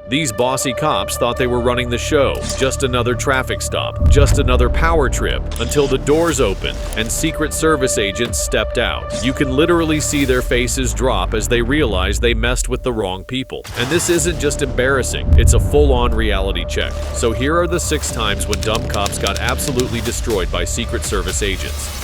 These bossy cops thought they were running the show, just another traffic stop, just another power trip, until the doors opened and Secret Service agents stepped out. You can literally see their faces drop as they realize they messed with the wrong people. And this isn't just embarrassing, it's a full-on reality check. So here are the 6 times when dumb cops got absolutely destroyed by Secret Service agents.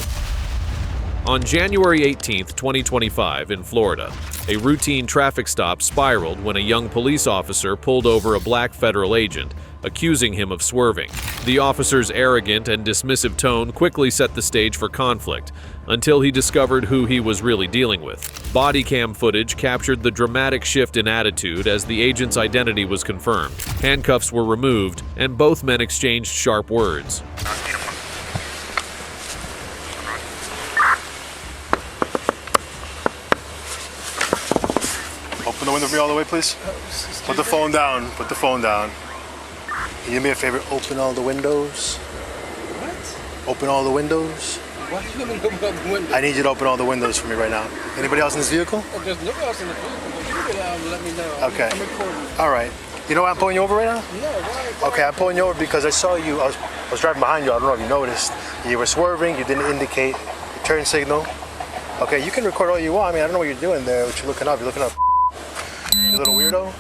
On January 18, 2025, in Florida, a routine traffic stop spiraled when a young police officer pulled over a black federal agent, accusing him of swerving. The officer's arrogant and dismissive tone quickly set the stage for conflict, until he discovered who he was really dealing with. Body cam footage captured the dramatic shift in attitude as the agent's identity was confirmed. Handcuffs were removed, and both men exchanged sharp words. Open the window for me all the way, please. Put the phone down. Put the phone down. Can you do me a favor? Open all the windows. What? Open all the windows. Why do you want me to open all the windows? I need you to open all the windows for me right now. Anybody else in this vehicle? Oh, there's nobody else in the vehicle, but you can let me know. Okay. I'm recording. All right. You know why I'm pulling you over right now? No, why? Okay, I'm pulling you over because I saw you. I was driving behind you. I don't know if you noticed. You were swerving. You didn't indicate your turn signal. Okay, you can record all you want. I mean, I don't know what you're doing there. What you're looking up. You're looking up. You little weirdo.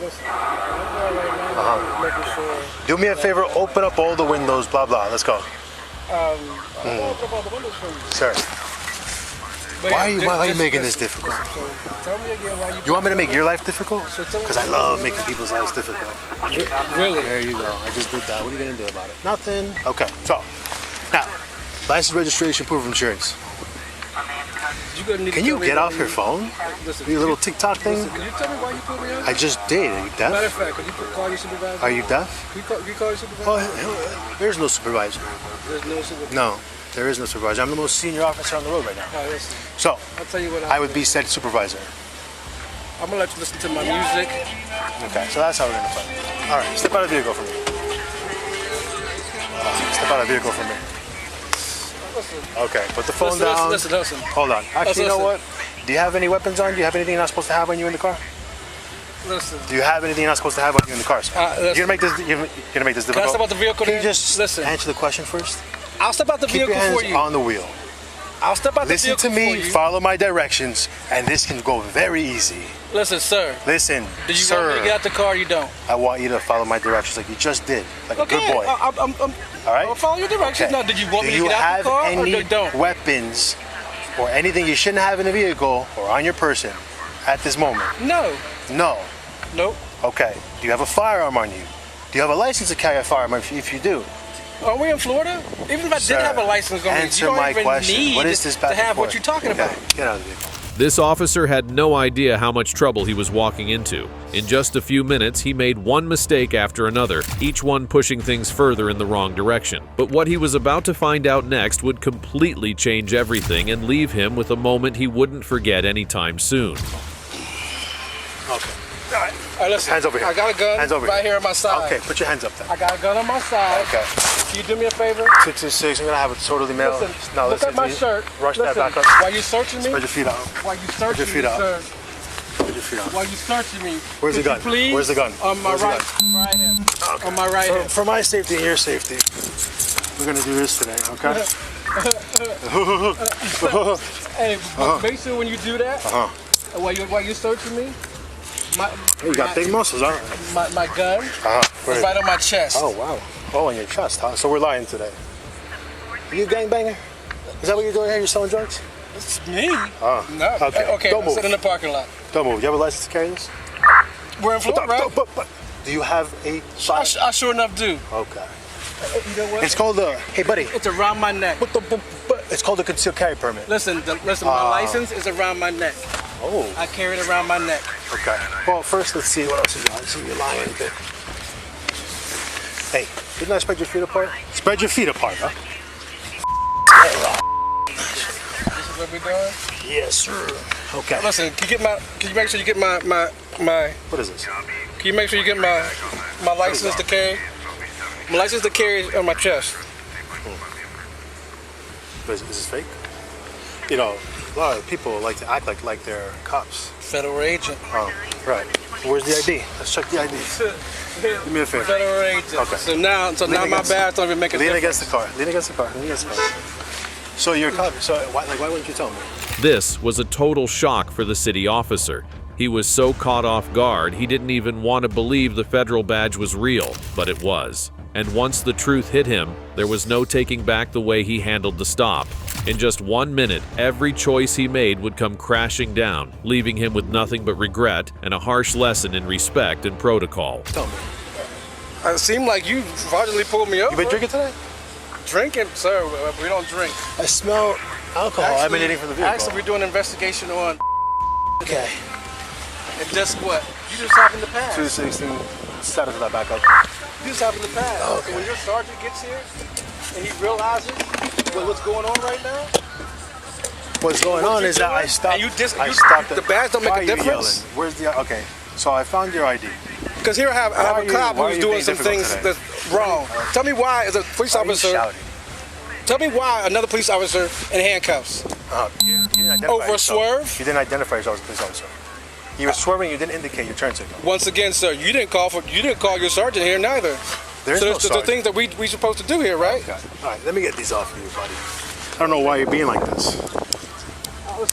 Listen, I'm there right now, making sure. Do me a favor. Open up all the windows. Blah blah. Let's go. I'm gonna open up all the windows for you. Sir. But Why are you making this difficult? So tell me again why You want me to make your life difficult? So tell me Because I love making people's lives difficult. Really? There you go. I just did that. What are you going to do about it? Nothing. Okay. So, now, license, registration, proof of insurance. Can you get off your phone? Listen, Your little TikTok thing? Listen, can you tell me why you put me on? I just did. Are you Matter of deaf? fact, can you call your supervisor? Are you deaf? Can you call your supervisor? Oh, there's no supervisor. There's no supervisor. No, there is no supervisor. I'm the most senior officer on the road right now. All right, listen. So, I'll tell you what I would be said supervisor. I'm gonna let you listen to my music. Okay, so that's how we're going to play. All right, step out of the vehicle for me. Step out of the vehicle for me. Listen. Okay, put the phone Listen, down. listen. Hold on. Actually, you know Listen. what? Do you have any weapons on? Do you have anything you're not supposed to have on you in the car? Listen. Do you have anything you're not supposed to have on you in the car, sir? You're gonna make this. You're gonna make this Can I difficult. step out the vehicle Can you then? just Listen. answer the question first? I'll step out the Keep vehicle your hands for you. on the wheel. I'll step out the Listen vehicle to me. for you. Follow my directions, and this can go very easy. Listen, sir. Listen, Do you sir. want me to get out the car or you don't? I want you to follow my directions like you just did, like Okay, a good boy. I'm All right? I'll follow your directions. Okay. Now, did you want Do me to you get out the car have or any you don't? weapons or anything you shouldn't have in the vehicle or on your person at this moment? No. No. Nope. Okay. Do you have a firearm on you? Do you have a license to carry a firearm if you do? Are we in Florida? Even if I Sir, did have a license on me, you answer don't my even question. need What is this back to and have what forth? you're talking Okay, about. Get out of the vehicle. This officer had no idea how much trouble he was walking into. In just a few minutes, he made one mistake after another, each one pushing things further in the wrong direction. But what he was about to find out next would completely change everything and leave him with a moment he wouldn't forget anytime soon. Okay. All right, listen. Hands over here. I got a gun Hands over right here. here on my side. Okay, put your hands up then. I got a gun on my side. Okay. Can you do me a favor? 626, I'm gonna have it totally mailed. Listen, No, look listen, at my you shirt. Rush Listen, that back up. While you searching me, Spread your feet out. while you searching your feet me, out. sir, Put your feet out. while you searching me, Where's the could gun? you please, Where's the gun? On my Where's the right, right here. Okay. On my right hand. For my safety and your safety, we're gonna do this today, okay? Hey, but make sure when you do that, while you searching me, You got big muscles, huh? my gun is right on my chest. Oh, wow. Oh, on your chest, huh? So we're lying today. Are you a gangbanger? Is that what you're doing here? You're selling drugs? It's me? No. Okay. Okay, Don't I'm move. sitting in the parking lot. Don't move. You have a license to carry this? We're in Florida, right? But, do you have a shot? I sure enough do. Okay. You know what? It's called a, hey buddy, It's around my neck. it's called a concealed carry permit. Listen, my license is around my neck. Oh. I carry it around my neck. Okay. Well, first let's see what else you got. See, you're lying a bit. Hey, didn't I spread your feet apart? Spread your feet apart, huh? This is what we're doing? Yes, sir. Okay. Listen, can you make sure you get my What is this? can you make sure you get my license to carry? My license to carry is on my chest. Is this fake? You know, lot of people like to act like they're cops. Federal agent. Oh, right. Where's the ID? Let's check the ID. Do me a favor. Federal agent. Okay. So now my badge don't even make a Lean difference. against the car. Lean against the car. Lean against the car. So you're a cop. So why wouldn't you tell me? This was a total shock for the city officer. He was so caught off guard, he didn't even want to believe the federal badge was real, but it was. And once the truth hit him, there was no taking back the way he handled the stop. In just 1 minute, every choice he made would come crashing down, leaving him with nothing but regret and a harsh lesson in respect and protocol. Tell me. It seemed like you fraudulently pulled me over. You been drinking today? Drinking, sir. We don't drink. I smell alcohol emanating from the vehicle. Actually, we're doing an investigation on. Okay. And just what? You just happened to pass. 216. Status of that back up. You just happened to pass. Okay. So when your sergeant gets here and he realizes what's going on right now. What's going on is that I stopped. I stopped. The badge don't make a difference. Where's the? Okay. So I found your ID. Because here I have a cop who's doing some things that's wrong. Tell me why, as a police officer. Tell me why another police officer in handcuffs. You didn't identify Over a yourself. swerve? You didn't identify yourself as a police officer. You were swerving. You didn't indicate your turn signal. Once again, sir, you didn't call your sergeant here neither. There's no the things that we supposed to do here, right? Okay. All right. Let me get these off of you, buddy. I don't know why you're being like this.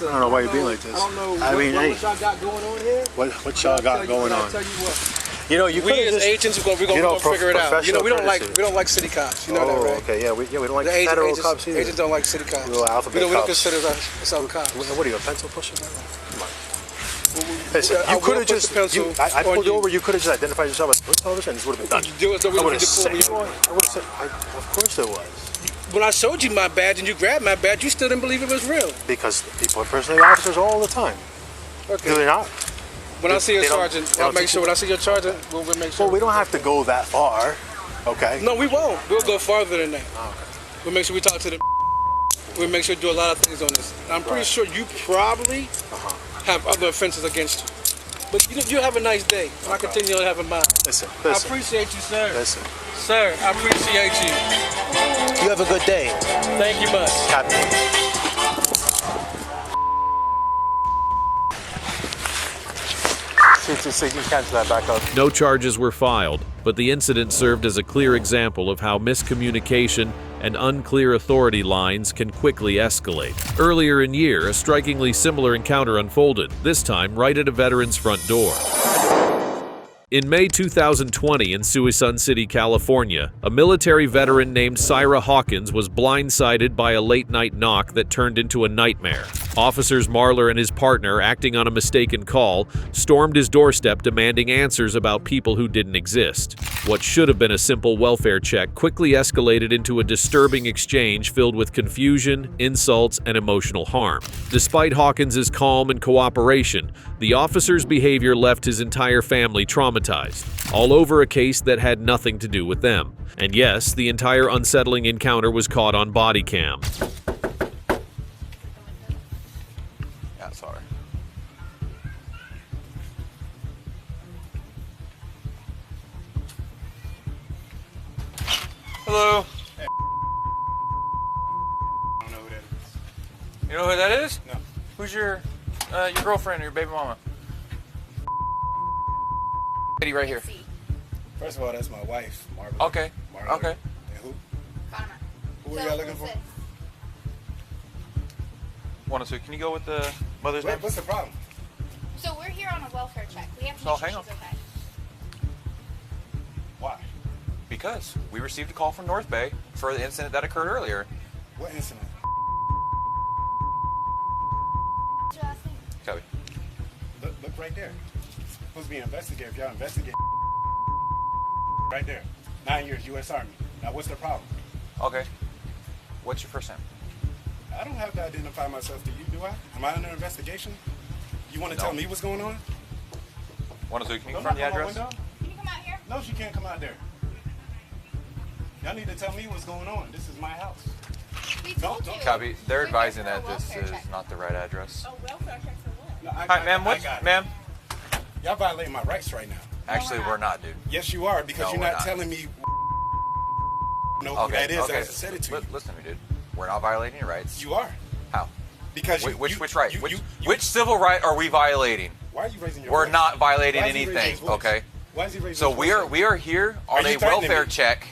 I don't know why you're being like this. I don't know what y'all got going on here. What y'all got going on? I'll tell you what. You know, you We as agents, we're gonna figure it out. You know, we don't like city cops. You know that, right? Okay, yeah, we don't like The federal cops either. Agents don't like city cops. We're alphabet We don't cops. consider ourselves cops. What are you, a pencil pusher? Come on. Listen, I you could will have put just. the pencil I pulled on you over. You could have just identified yourself as a police officer, and this would have been done. You do it, so we I don't would need have to pull said. you on. I would have said. Of course there was. When I showed you my badge and you grabbed my badge, you still didn't believe it was real. Because people impersonate officers all the time. Okay. Do they not? When I see a They don't- sergeant, they I'll don't make teach sure. you. When I see your sergeant, we'll make sure. Well, we don't have to go that far. Okay. No, we won't. We'll go farther than that. Oh, okay. We'll make sure we talk to the. We'll make sure we do a lot of things on this. I'm pretty sure you probably have other offenses against you. But you have a nice day. And I continue to have a mind. Listen. I appreciate you, sir. Listen. Sir, I appreciate you. You have a good day, Thank you much. Captain. You cancel that back up. No charges were filed, but the incident served as a clear example of how miscommunication and unclear authority lines can quickly escalate. Earlier in year, a strikingly similar encounter unfolded, this time right at a veteran's front door. In May 2020 in Suisun City, California, a military veteran named Syra Hawkins was blindsided by a late-night knock that turned into a nightmare. Officers Marler and his partner, acting on a mistaken call, stormed his doorstep demanding answers about people who didn't exist. What should have been a simple welfare check quickly escalated into a disturbing exchange filled with confusion, insults, and emotional harm. Despite Hawkins's calm and cooperation, the officer's behavior left his entire family traumatized, all over a case that had nothing to do with them. And yes, the entire unsettling encounter was caught on body cam. Yeah, sorry. Hello. I don't know who that is. You know who that is? No. Who's your girlfriend or your baby mama? Lady right here. First of all, that's my wife, Margaret. Okay. Margaret. Okay. And who? Fatima. Who are y'all looking for? 102. Can you go with the mother's name? What's the problem? So we're here on a welfare check. We have to Oh, make sure hang on. she's okay. Why? Because we received a call from North Bay for the incident that occurred earlier. What incident? What's your last name? Copy. Look right there. It's supposed to be an investigator. If y'all investigate, right there. 9 years, U.S. Army. Now, what's the problem? Okay. What's your first name? I don't have to identify myself to you, do I? Am I under investigation? You want to No. tell me what's going on? 102. Can you Don't confirm the knock on my address? window. Can you come out here? No, she can't come out there. Y'all need to tell me what's going on. This is my house. We told don't you. Copy. They're We're here advising for a that this welfare is check. not the right address. A welfare check for what? No, Hi, ma'am. I got it. Ma'am? Y'all violating my rights right now. Actually, we're we're not. not, dude. Yes, you are, because No, you're we're not not. telling me who Okay. that is Okay. as I said it to you. Listen to me, dude. We're not violating your rights. You are. How? Because Which right? Which civil right are we violating? Why are you raising your We're voice? not violating Why is he raising anything, his voice? okay? Why is he raising So his we voice? are here on Are you a threatening welfare me? check.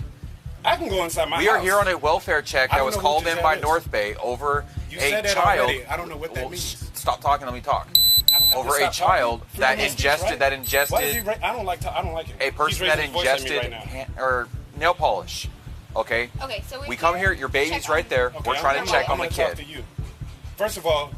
I can go inside my house. We are here on a welfare check I that don't was know called what in that by is. North Bay over You a said that child. already. I don't know what that means. Stop talking. Let me talk. I don't have Over to a stop child talking. that Freedom of speech, right? ingested Why is he I don't like him. a person He's that raising his voice at me ingested right now. or nail polish. Okay. Okay, so We come here. Your baby's right there. Okay, We're trying to check on the I'm gonna talk kid. to you. First of all,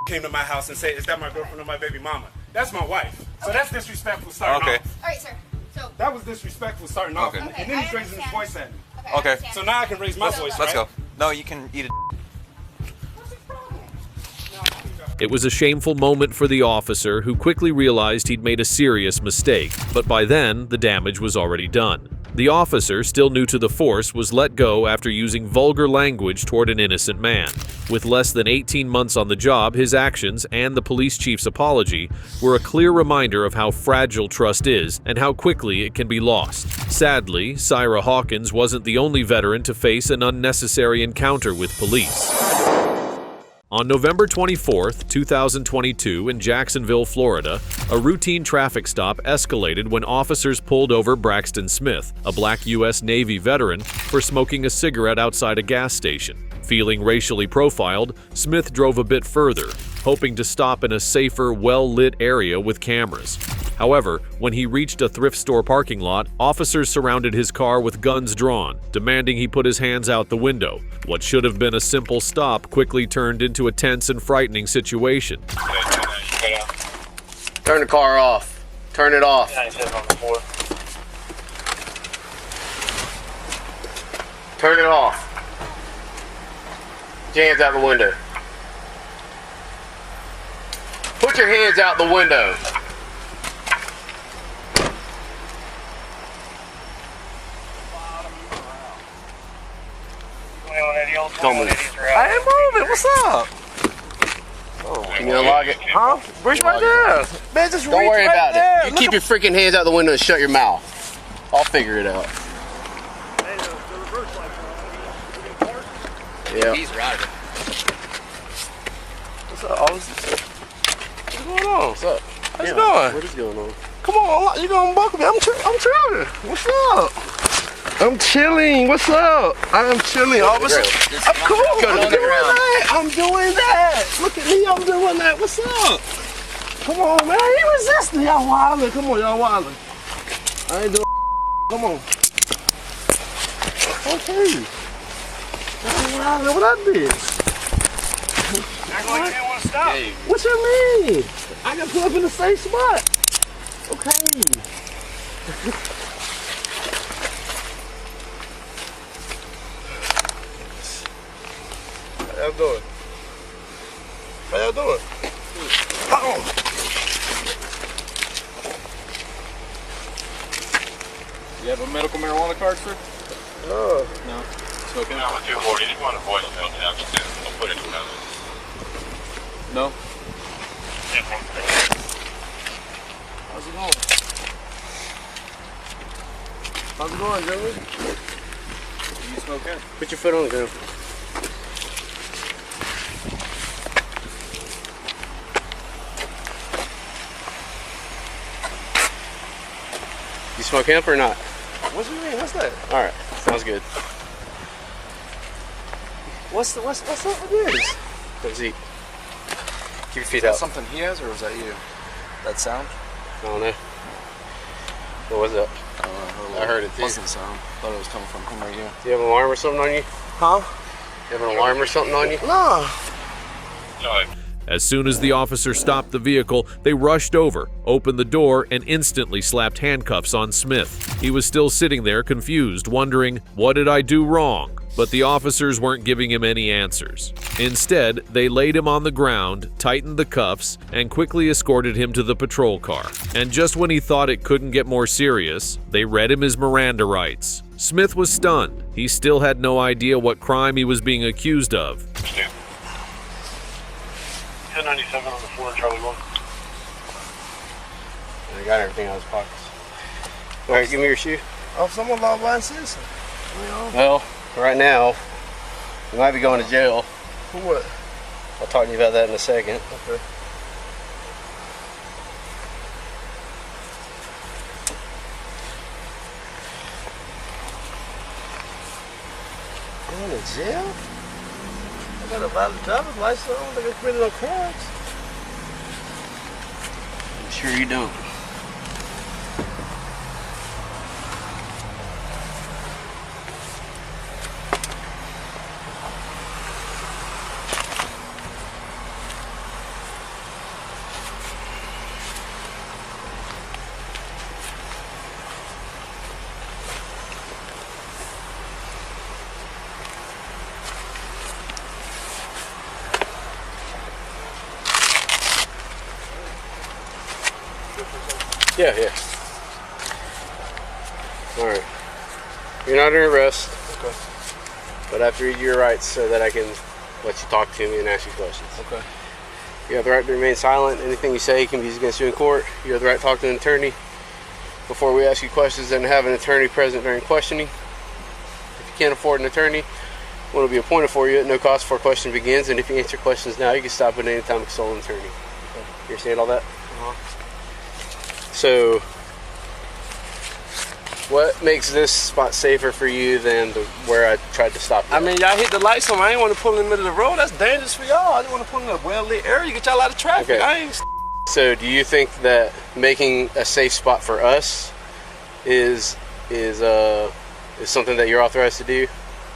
came to my house and said, "Is that my girlfriend or my baby mama?" That's my wife. So that's disrespectful starting Okay. off. All right, sir. So. That was disrespectful starting off. Okay. And then he's raising his voice at me. I Okay. understand. So now I can raise my voice, Let's right? go. No, you can eat it. It was a shameful moment for the officer, who quickly realized he'd made a serious mistake, but by then, the damage was already done. The officer, still new to the force, was let go after using vulgar language toward an innocent man. With less than 18 months on the job, his actions and the police chief's apology were a clear reminder of how fragile trust is and how quickly it can be lost. Sadly, Syra Hawkins wasn't the only veteran to face an unnecessary encounter with police. On November 24, 2022, in Jacksonville, Florida, a routine traffic stop escalated when officers pulled over Braxton Smith, a black U.S. Navy veteran, for smoking a cigarette outside a gas station. Feeling racially profiled, Smith drove a bit further, hoping to stop in a safer, well-lit area with cameras. However, when he reached a thrift store parking lot, officers surrounded his car with guns drawn, demanding he put his hands out the window. What should have been a simple stop quickly turned into a tense and frightening situation. Turn the car off. Turn it off. Turn it off. Put your hands out the window. Put your hands out the window. Come on. I ain't moving. What's up? Can you unlock it? Huh? Reach right there. Man, just Don't reach worry right about there. it. You keep your freaking hands out the window and shut your mouth. I'll figure it out. Yeah. He's right. What's up, officer? What's going on? What's up? How's it going? What is going on? Come on, you gonna buckle me? I'm chilling. What's up? I'm chilling. What's up? I'm chilling, officer. I'm cool. I'm doing that. I'm doing that. Look at me. I'm doing that. What's up? Come on, man. You resisting. Y'all wildin'. Come on, y'all wildin'. I ain't doing. Come on. Okay. Y'all wildin'. What I did? Act like you didn't want to stop. What you mean? I got put up in the same spot. Okay. How y'all doing? How y'all doing? Oh. You have a medical marijuana card, sir? Oh. No. Smoking? No, I'm 240. If you want a voicemail, now just don't put it in No. How's it going? How's it going, Joey? You smoking? Put your foot on the ground. You smoke hemp or not? What you mean? What's that? All right, sounds good. What's up with this? Let's eat. Keep your feet Is that out. something he has, or was that you? That sound? I don't know. What was that? I heard it too. Wasn't sound. Thought it was coming from him or you. Do you have an alarm or something on you? Huh? You have an alarm or something on you? Nah. No. As soon as the officer stopped the vehicle, they rushed over, opened the door, and instantly slapped handcuffs on Smith. He was still sitting there confused, wondering, what did I do wrong? But the officers weren't giving him any answers. Instead, they laid him on the ground, tightened the cuffs, and quickly escorted him to the patrol car. And just when he thought it couldn't get more serious, they read him his Miranda rights. Smith was stunned. He still had no idea what crime he was being accused of. 1097 on the floor, Charlie 1. I got everything out of his pockets. All right, give me your shoe. Oh, someone law-abiding citizen. Well, right now, you might be going to jail. For what? I'll talk to you about that in a second. Okay. Going to jail? I got a valid driver's license. I don't think I committed no crimes. I'm sure you don't. Yeah, yeah. Alright. You're not under arrest. Okay. But I have to read your rights so that I can let you talk to me and ask you questions. Okay. You have the right to remain silent. Anything you say can be used against you in court. You have the right to talk to an attorney before we ask you questions and have an attorney present during questioning. If you can't afford an attorney, one will be appointed for you at no cost before question begins. And if you answer questions now, you can stop at any time and consult an attorney. Okay. You understand all that? Uh-huh. So, what makes this spot safer for you than where I tried to stop you? I mean, y'all hit the lights on. I ain't want to pull in the middle of the road. That's dangerous for y'all. I didn't want to pull in a well-lit area. You get y'all out of traffic. Okay. I ain't. So, do you think that making a safe spot for us is something that you're authorized to do?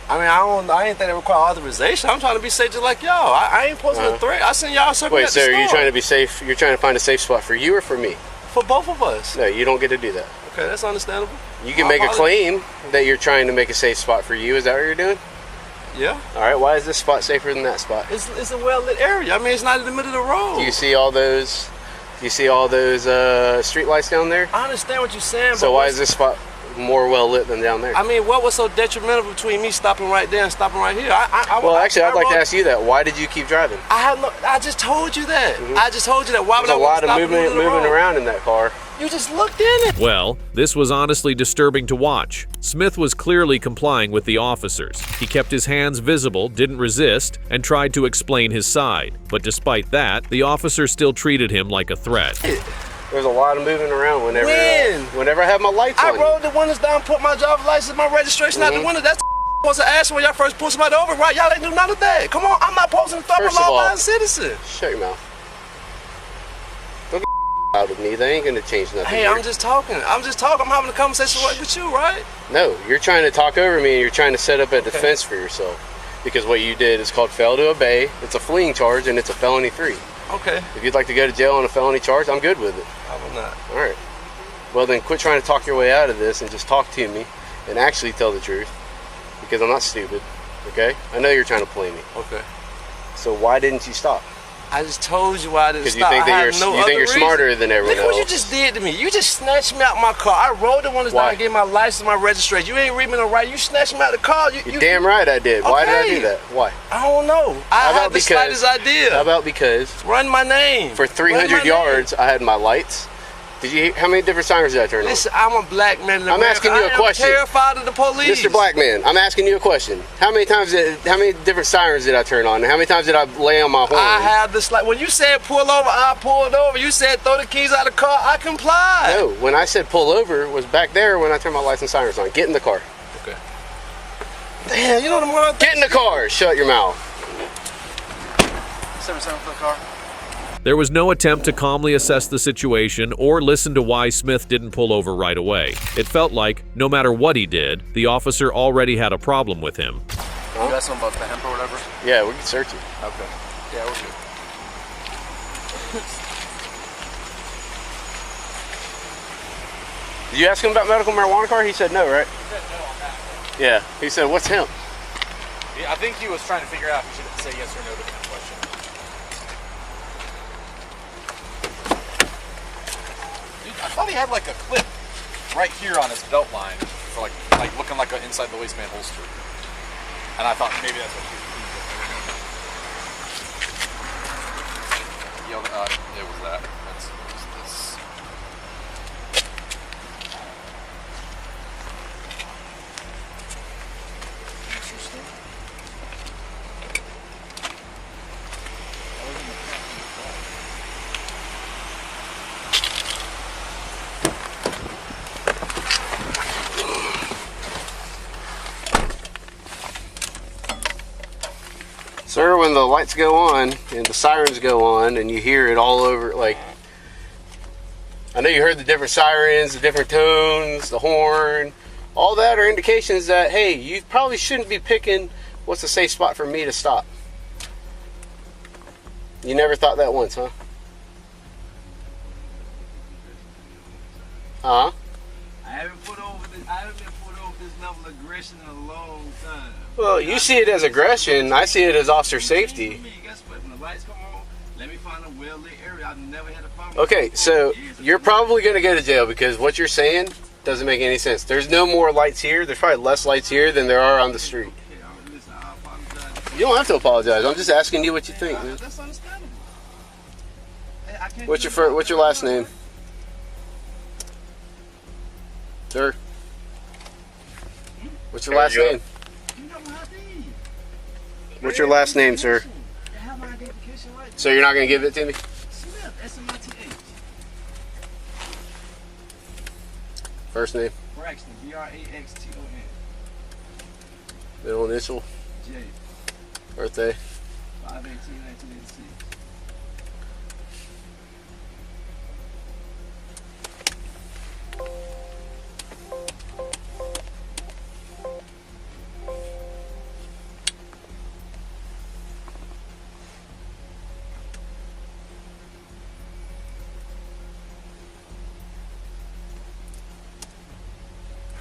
I mean, I ain't think they require authorization. I'm trying to be safe just like y'all. I ain't posing a threat. I seen y'all circling Wait, at so the are store. you trying to be safe? You're trying to find a safe spot for you or for me? For both of us. No, you don't get to do that. Okay, that's understandable. You can make a claim that you're trying to make a safe spot for you. Is that what you're doing? Yeah. All right. Why is this spot safer than that spot? It's a well-lit area. I mean, it's not in the middle of the road. Do you see all those? Do you see all those street lights down there? I understand what you're saying. So but why is this spot more well lit than down there? I mean, what was so detrimental between me stopping right there and stopping right here? Well, actually, I'd like to ask you that. Why did you keep driving? I just told you that. I just told you that. Why would There's I a lot of stop in the moving middle of the road? around in that car. You just looked in it. Well, this was honestly disturbing to watch. Smith was clearly complying with the officers. He kept his hands visible, didn't resist, and tried to explain his side. But despite that, the officer still treated him like a threat. There's a lot of moving around whenever I have my lights on. I rolled the windows down, put my driver's license, my registration out the window. That's supposed to ask when y'all first pull somebody over, right? Y'all ain't do none of that. Come on, I'm not posing to stop a First of all, law-abiding citizen. Shut your mouth. Don't get out with me. They ain't gonna change nothing. Hey, here. I'm just talking. I'm having a conversation with you, right? No, you're trying to talk over me and you're trying to set up a defense for yourself. Because what you did is called fail to obey. It's a fleeing charge and it's a felony 3. Okay. If you'd like to go to jail on a felony charge, I'm good with it. I will not. All right. Well, then quit trying to talk your way out of this and just talk to me and actually tell the truth. Because I'm not stupid, okay? I know you're trying to play me. Okay. So why didn't you stop? I just told you why I didn't Because stop. you think that you think you're smarter than everyone Look else. what you just did to me. You just snatched me out my car. I rolled the windows down and gave my license, my registration. You ain't read me no right. You snatched me out the car. You're damn right I did. Why did I do that? Why? I don't know. I had the slightest idea. How about because Run my name. For 300 yards, I had my lights. How many different sirens did I turn on? Listen, I'm a black man in America. I'm asking you a question. I'm terrified of the police. Mr. Black Man, I'm asking you a question. How many different sirens did I turn on? And how many times did I lay on my horn? I had this, like, when you said pull over, I pulled over. You said throw the keys out of the car, I complied. No, when I said pull over was back there when I turned my lights and sirens on. Get in the car. Okay. Damn, you know the more Get in the car. Shut your mouth. 77 for the car. There was no attempt to calmly assess the situation or listen to why Smith didn't pull over right away. It felt like, no matter what he did, the officer already had a problem with him. You got something about the hemp or whatever? Yeah, we can search it. Okay. Yeah, we're good. Did you ask him about medical marijuana card? He said no, right? He said no on that. Yeah. He said, what's hemp? Yeah, I think he was trying to figure out if he should say yes or no to that question. Dude, I thought he had like a clip right here on his belt line for like looking like an inside the waistband holster. And I thought maybe that's what he was doing. It was that. That's this. Interesting. when the lights go on and the sirens go on and you hear it all over, like, I know you heard the different sirens, the different tones, the horn, all that are indications that, hey, you probably shouldn't be picking what's a safe spot for me to stop. You never thought that once, huh? Huh? I haven't been put over this level of aggression in a long time. Well, you see it as aggression. I see it as officer safety. Guess what? When the lights come on, let me find a well-lit area. I've never had a problem. Okay, so you're probably going to go to jail because what you're saying doesn't make any sense. There's no more lights here. There's probably less lights here than there are on the street. Listen, I apologize. You don't have to apologize. I'm just asking you what you think, man. That's understandable. Hey, I can't What's your last name? Sir? What's your last name? You got my ID. What's your last name, sir? I have my identification right. So you're not going to give it to me? Smith, S-M-I-T-H. First name? Braxton, B-R-A-X-T-O-N. Middle initial? J. Birthday? 5/18/1986.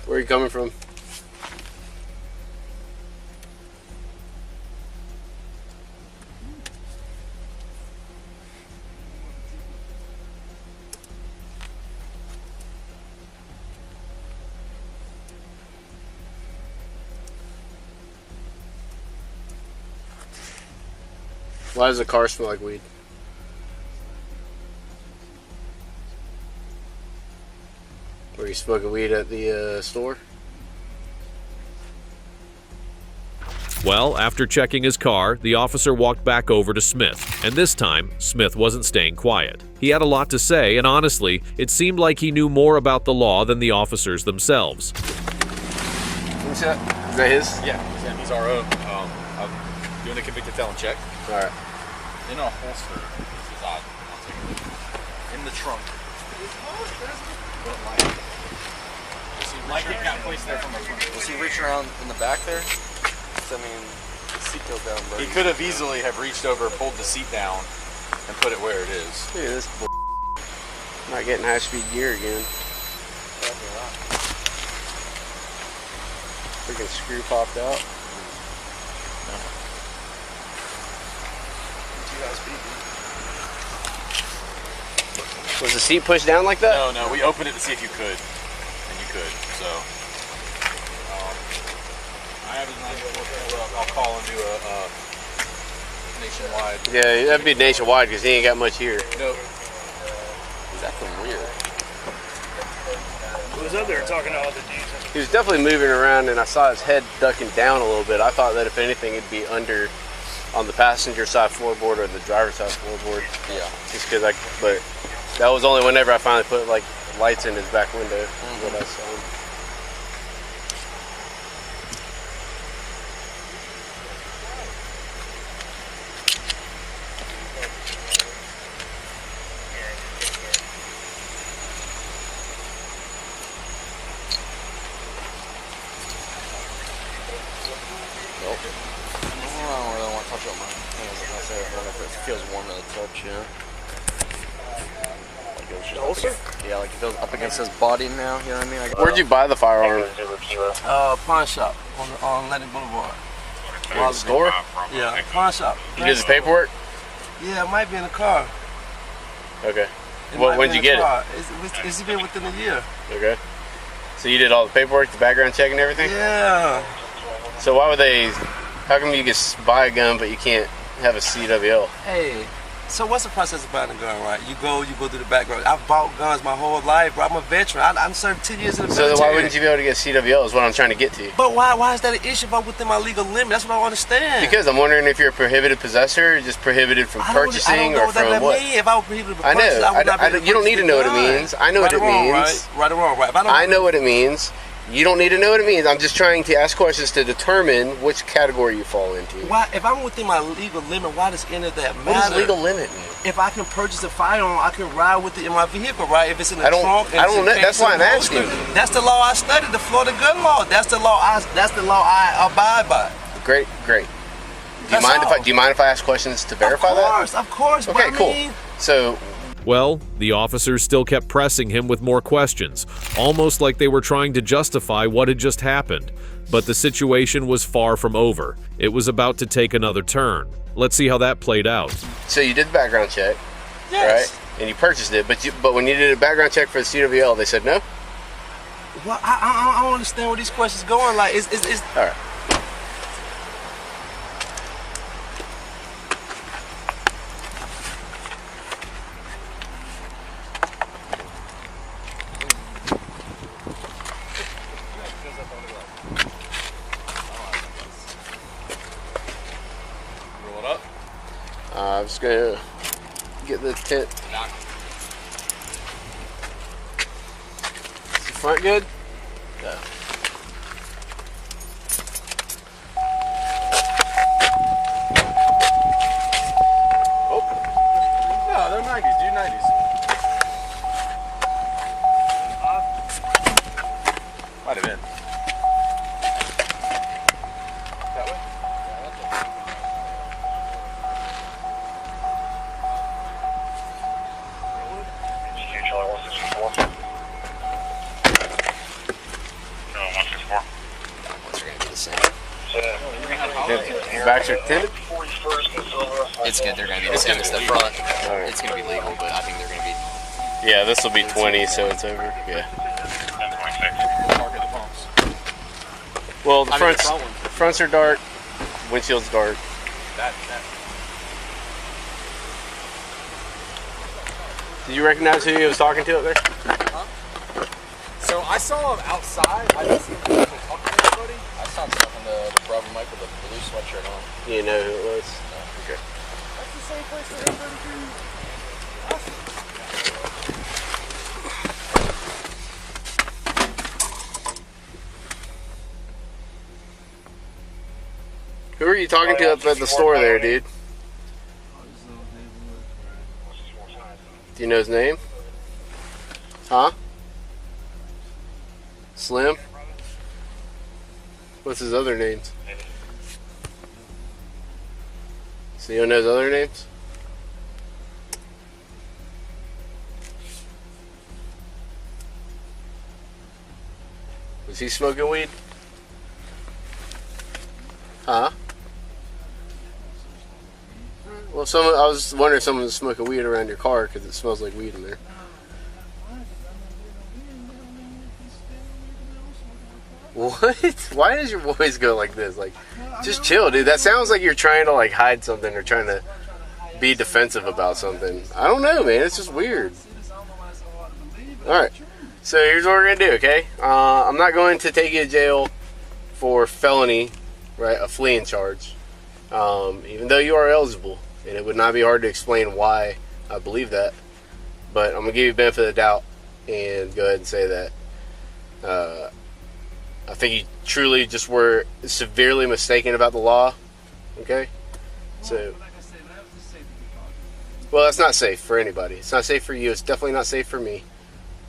Where are you coming from? Why does the car smell like weed? Were you smoking weed at the store? Well, after checking his car, the officer walked back over to Smith, and this time, Smith wasn't staying quiet. He had a lot to say, and honestly, it seemed like he knew more about the law than the officers themselves. Who's that? Is that his? Yeah, he's our own. I'm doing a convicted felon check. All right. In a holster. This is odd. I'll take a look. In the trunk. Like it got placed there from the front. Was he reaching around in the back there? I mean, the seat goes down, bro. He could have easily have reached over, pulled the seat down, and put it where it is. Look at this bull. Not getting high-speed gear again. Freaking screw popped out. Was the seat pushed down like that? No, we opened it to see if you could, and you could. So I have his 944. I'll call and do a nationwide. Yeah, that'd be nationwide because he ain't got much here. Nope. He's acting weird. Who was up there talking to all the dudes? He was definitely moving around, and I saw his head ducking down a little bit. I thought that if anything, it'd be under on the passenger side floorboard or the driver's side floorboard. Yeah. Just because but that was only whenever I finally put like lights in his back window. What I saw. I don't really want to touch up my hands unless I wonder if it feels warm to the touch, you know? Like it was just holster? Yeah, like it feels up against his body now, you know what I mean? Like, Where'd you buy the firearm? pawn shop on Atlantic Boulevard. The store? Yeah, pawn shop. You did the paperwork? Yeah, it might be in the car. Okay. It Well, might when'd be you in the get car. It's been within a year. it? Okay. So you did all the paperwork, the background check and everything? Yeah. So why would they, how come you can buy a gun but you can't have a CWL? Hey, so what's the process of buying a gun, right? You go through the background. I've bought guns my whole life, bro. I'm a veteran. I served 10 years in the military. So why wouldn't you be able to get CWL is what I'm trying to get to. But why is that an issue if I'm within my legal limit? That's what I don't understand. Because I'm wondering if you're a prohibited possessor or just prohibited from purchasing or from what? If I was prohibited from I purchasing, know. I would not be able to You don't need to know what it purchase the gun. means. I know what it means. Right or wrong, right? If I know what it means. You don't need to know what it means. I'm just trying to ask questions to determine which category you fall into. Why, if I'm within my legal limit, why does any of that matter? What does legal limit mean? If I can purchase a firearm, I can ride with it in my vehicle, right? If it's in the I don't trunk. know. That's why I'm asking. That's the law I studied, the Florida gun law. That's the law I abide by. Great. Do you mind if I ask questions to verify that? Of course. Okay, but cool. So, Well, the officers still kept pressing him with more questions, almost like they were trying to justify what had just happened. But the situation was far from over. It was about to take another turn. Let's see how that played out. so you did the background check, Yes. right? And you purchased it, but when you did a background check for the CWL, they said no? Well, I don't understand where these questions going. Like, it's All right. Roll it up. I'm just gonna get the tent. Is the front good? Yeah. No, they're 90s. Do 90s. Might have been. That way? Charlie 164. No, 164. They're gonna be the same. So, Backs are tinted? 41st and Silver. It's good. They're going to be the same as the front. Alright. It's going to be legal, but I think they're going to be. Yeah, this will be 20, so it's over. Yeah. 1026. Mark of the pumps. Well, the I mean, the fronts, front ones. fronts are dark, windshield's dark. That. Did you recognize who he was talking to up there? So I saw him outside. I didn't see him actually talking to anybody. I saw him stuff in the rubber mic with a blue sweatshirt on. You know who it was? Okay. That's the same place that everybody Who are you talking to up at the store there, dude? Do you know his name? Huh? Slim? What's his other names? So you don't know his other names? Was he smoking weed? Huh? Well, I was wondering if someone was smoking weed around your car because it smells like weed in there. What? Why does your voice go like this? Like, just chill, dude. That sounds like you're trying to like hide something or trying to be defensive about something. I don't know, man. It's just weird. All right. So here's what we're gonna do, okay? I'm not going to take you to jail for felony, right? A fleeing charge, even though you are eligible, and it would not be hard to explain why I believe that. But I'm gonna give you the benefit of the doubt and go ahead and say that I think you truly just were severely mistaken about the law. Okay, so. Well, that's not safe for anybody. It's not safe for you. It's definitely not safe for me.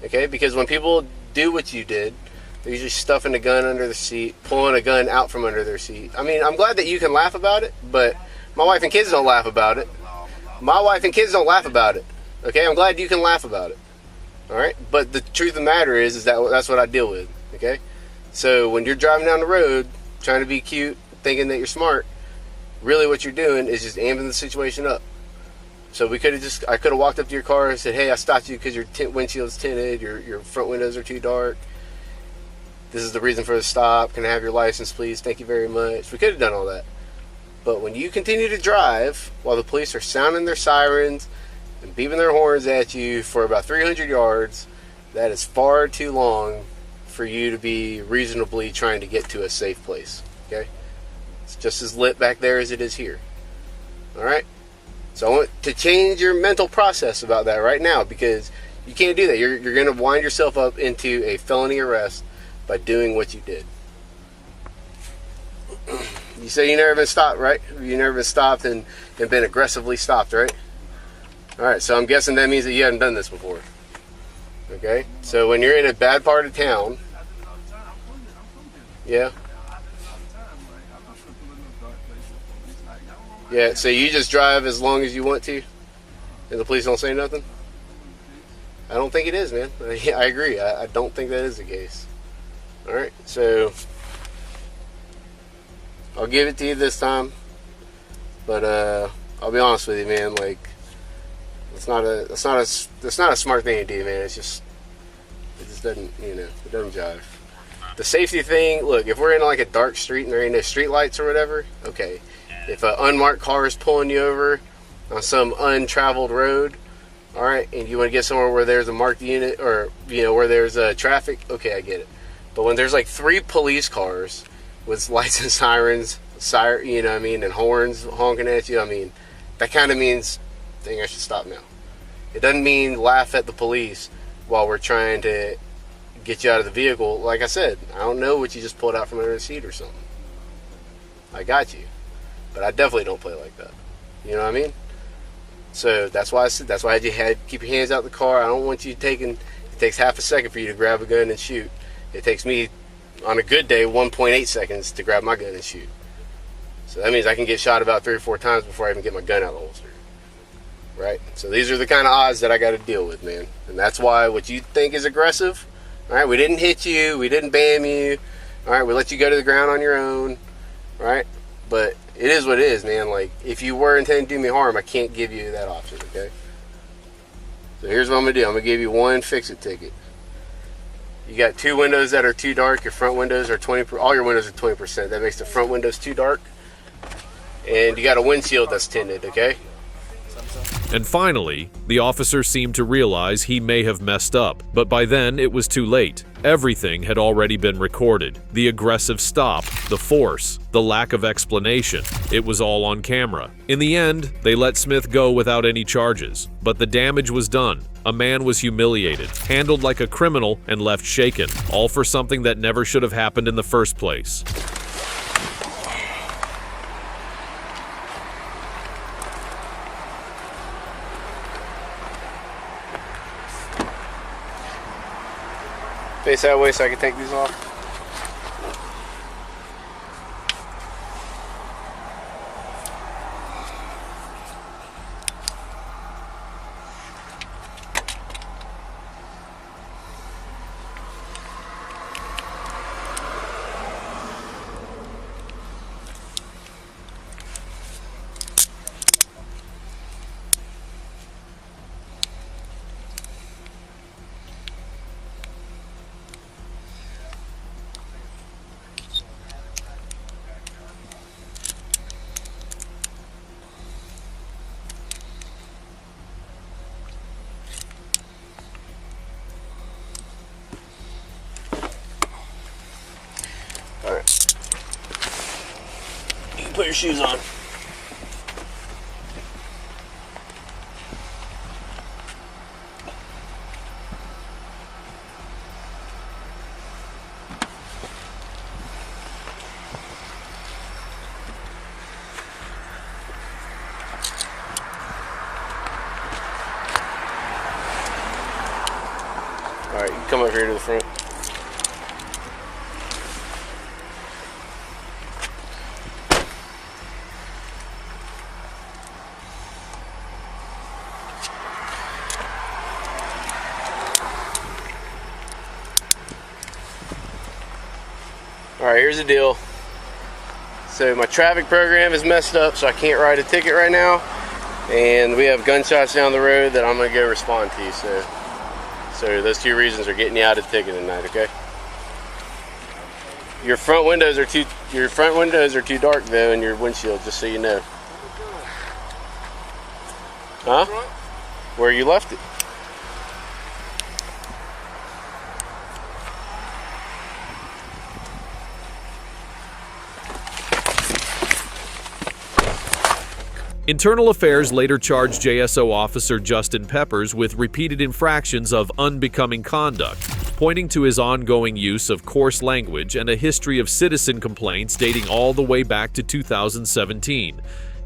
Okay, because when people do what you did, they're usually stuffing a gun under the seat, pulling a gun out from under their seat. I mean, I'm glad that you can laugh about it, but my wife and kids don't laugh about it. My wife and kids don't laugh about it. Okay, I'm glad you can laugh about it. All right, but the truth of the matter is that that's what I deal with. Okay, so when you're driving down the road trying to be cute, thinking that you're smart, really what you're doing is just amping the situation up. So I could have walked up to your car and said, hey, I stopped you because your windshield's tinted, your front windows are too dark. This is the reason for the stop. Can I have your license, please? Thank you very much. We could have done all that. But when you continue to drive while the police are sounding their sirens and beeping their horns at you for about 300 yards, that is far too long for you to be reasonably trying to get to a safe place. Okay? It's just as lit back there as it is here. All right? So I want to change your mental process about that right now, because you can't do that. You're going to wind yourself up into a felony arrest by doing what you did. You say you never been stopped, right? You never been stopped and been aggressively stopped, right? Alright, so I'm guessing that means that you haven't done this before. Okay? So when you're in a bad part of town, yeah? Yeah, so you just drive as long as you want to, and the police don't say nothing? I don't think it is, man. I agree. I don't think that is the case. Alright, so I'll give it to you this time, but I'll be honest with you, man. Like, it's not a smart thing to do, man. It just doesn't, it doesn't jive. The safety thing, look, if we're in like a dark street and there ain't no street lights or whatever, okay. If an unmarked car is pulling you over on some untraveled road, all right, and you want to get somewhere where there's a marked unit or where there's traffic, okay, I get it. But when there's like 3 police cars with lights and sirens, and horns honking at you, that kind of means, dang, I should stop now. It doesn't mean laugh at the police while we're trying to get you out of the vehicle. Like I said, I don't know what you just pulled out from under the seat or something. I got you, but I definitely don't play like that. You know what I mean? So that's why I had keep your hands out the car. I don't want you taking. It takes half a second for you to grab a gun and shoot. It takes me, on a good day, 1.8 seconds to grab my gun and shoot. So that means I can get shot about 3 or 4 times before I even get my gun out of the holster. Right? So these are the kind of odds that I got to deal with, man. And that's why what you think is aggressive, all right, we didn't hit you, we didn't bam you, all right, we let you go to the ground on your own, right? But it is what it is, man. Like, if you were intending to do me harm, I can't give you that option, okay? So here's what I'm going to do. I'm going to give you 1 fix-it ticket. You got 2 windows that are too dark. Your front windows are 20%. All your windows are 20%. That makes the front windows too dark. And you got a windshield that's tinted, okay? And finally, the officer seemed to realize he may have messed up, but by then it was too late. Everything had already been recorded. The aggressive stop, the force, the lack of explanation. It was all on camera. In the end, they let Smith go without any charges, but the damage was done. A man was humiliated, handled like a criminal, and left shaken, all for something that never should have happened in the first place. Face that way so I can take these off. Put your shoes on. All right, you come over here to the front. Alright, here's the deal. So my traffic program is messed up, so I can't write a ticket right now. And we have gunshots down the road that I'm going to go respond to. So those 2 reasons are getting you out of the ticket tonight, okay? Your front windows are too dark though in your windshield, just so you know. Huh? Where you left it. Internal Affairs later charged JSO officer Justin Peppers with repeated infractions of unbecoming conduct. pointing to his ongoing use of coarse language and a history of citizen complaints dating all the way back to 2017.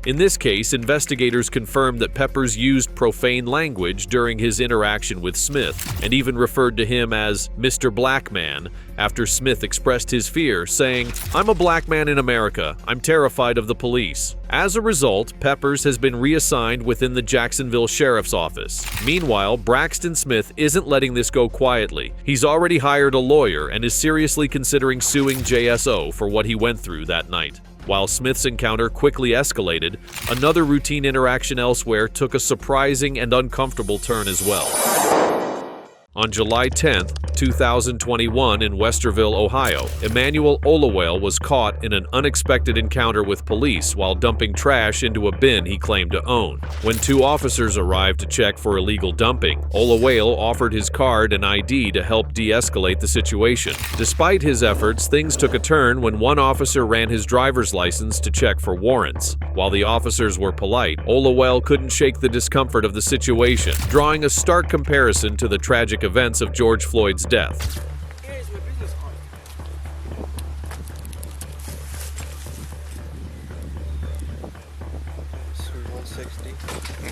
In this case, investigators confirmed that Peppers used profane language during his interaction with Smith and even referred to him as Mr. Black Man after Smith expressed his fear, saying, "I'm a black man in America. I'm terrified of the police." As a result, Peppers has been reassigned within the Jacksonville Sheriff's Office. Meanwhile, Braxton Smith isn't letting this go quietly. He's already hired a lawyer and is seriously considering suing JSO for what he went through that night. While Smith's encounter quickly escalated, another routine interaction elsewhere took a surprising and uncomfortable turn as well. On July 10, 2021 in Westerville, Ohio, Emmanuel Olawale was caught in an unexpected encounter with police while dumping trash into a bin he claimed to own. When two officers arrived to check for illegal dumping, Olawale offered his card and ID to help de-escalate the situation. Despite his efforts, things took a turn when one officer ran his driver's license to check for warrants. While the officers were polite, Olawale couldn't shake the discomfort of the situation, drawing a stark comparison to the tragic events of George Floyd's death. Here's my business card.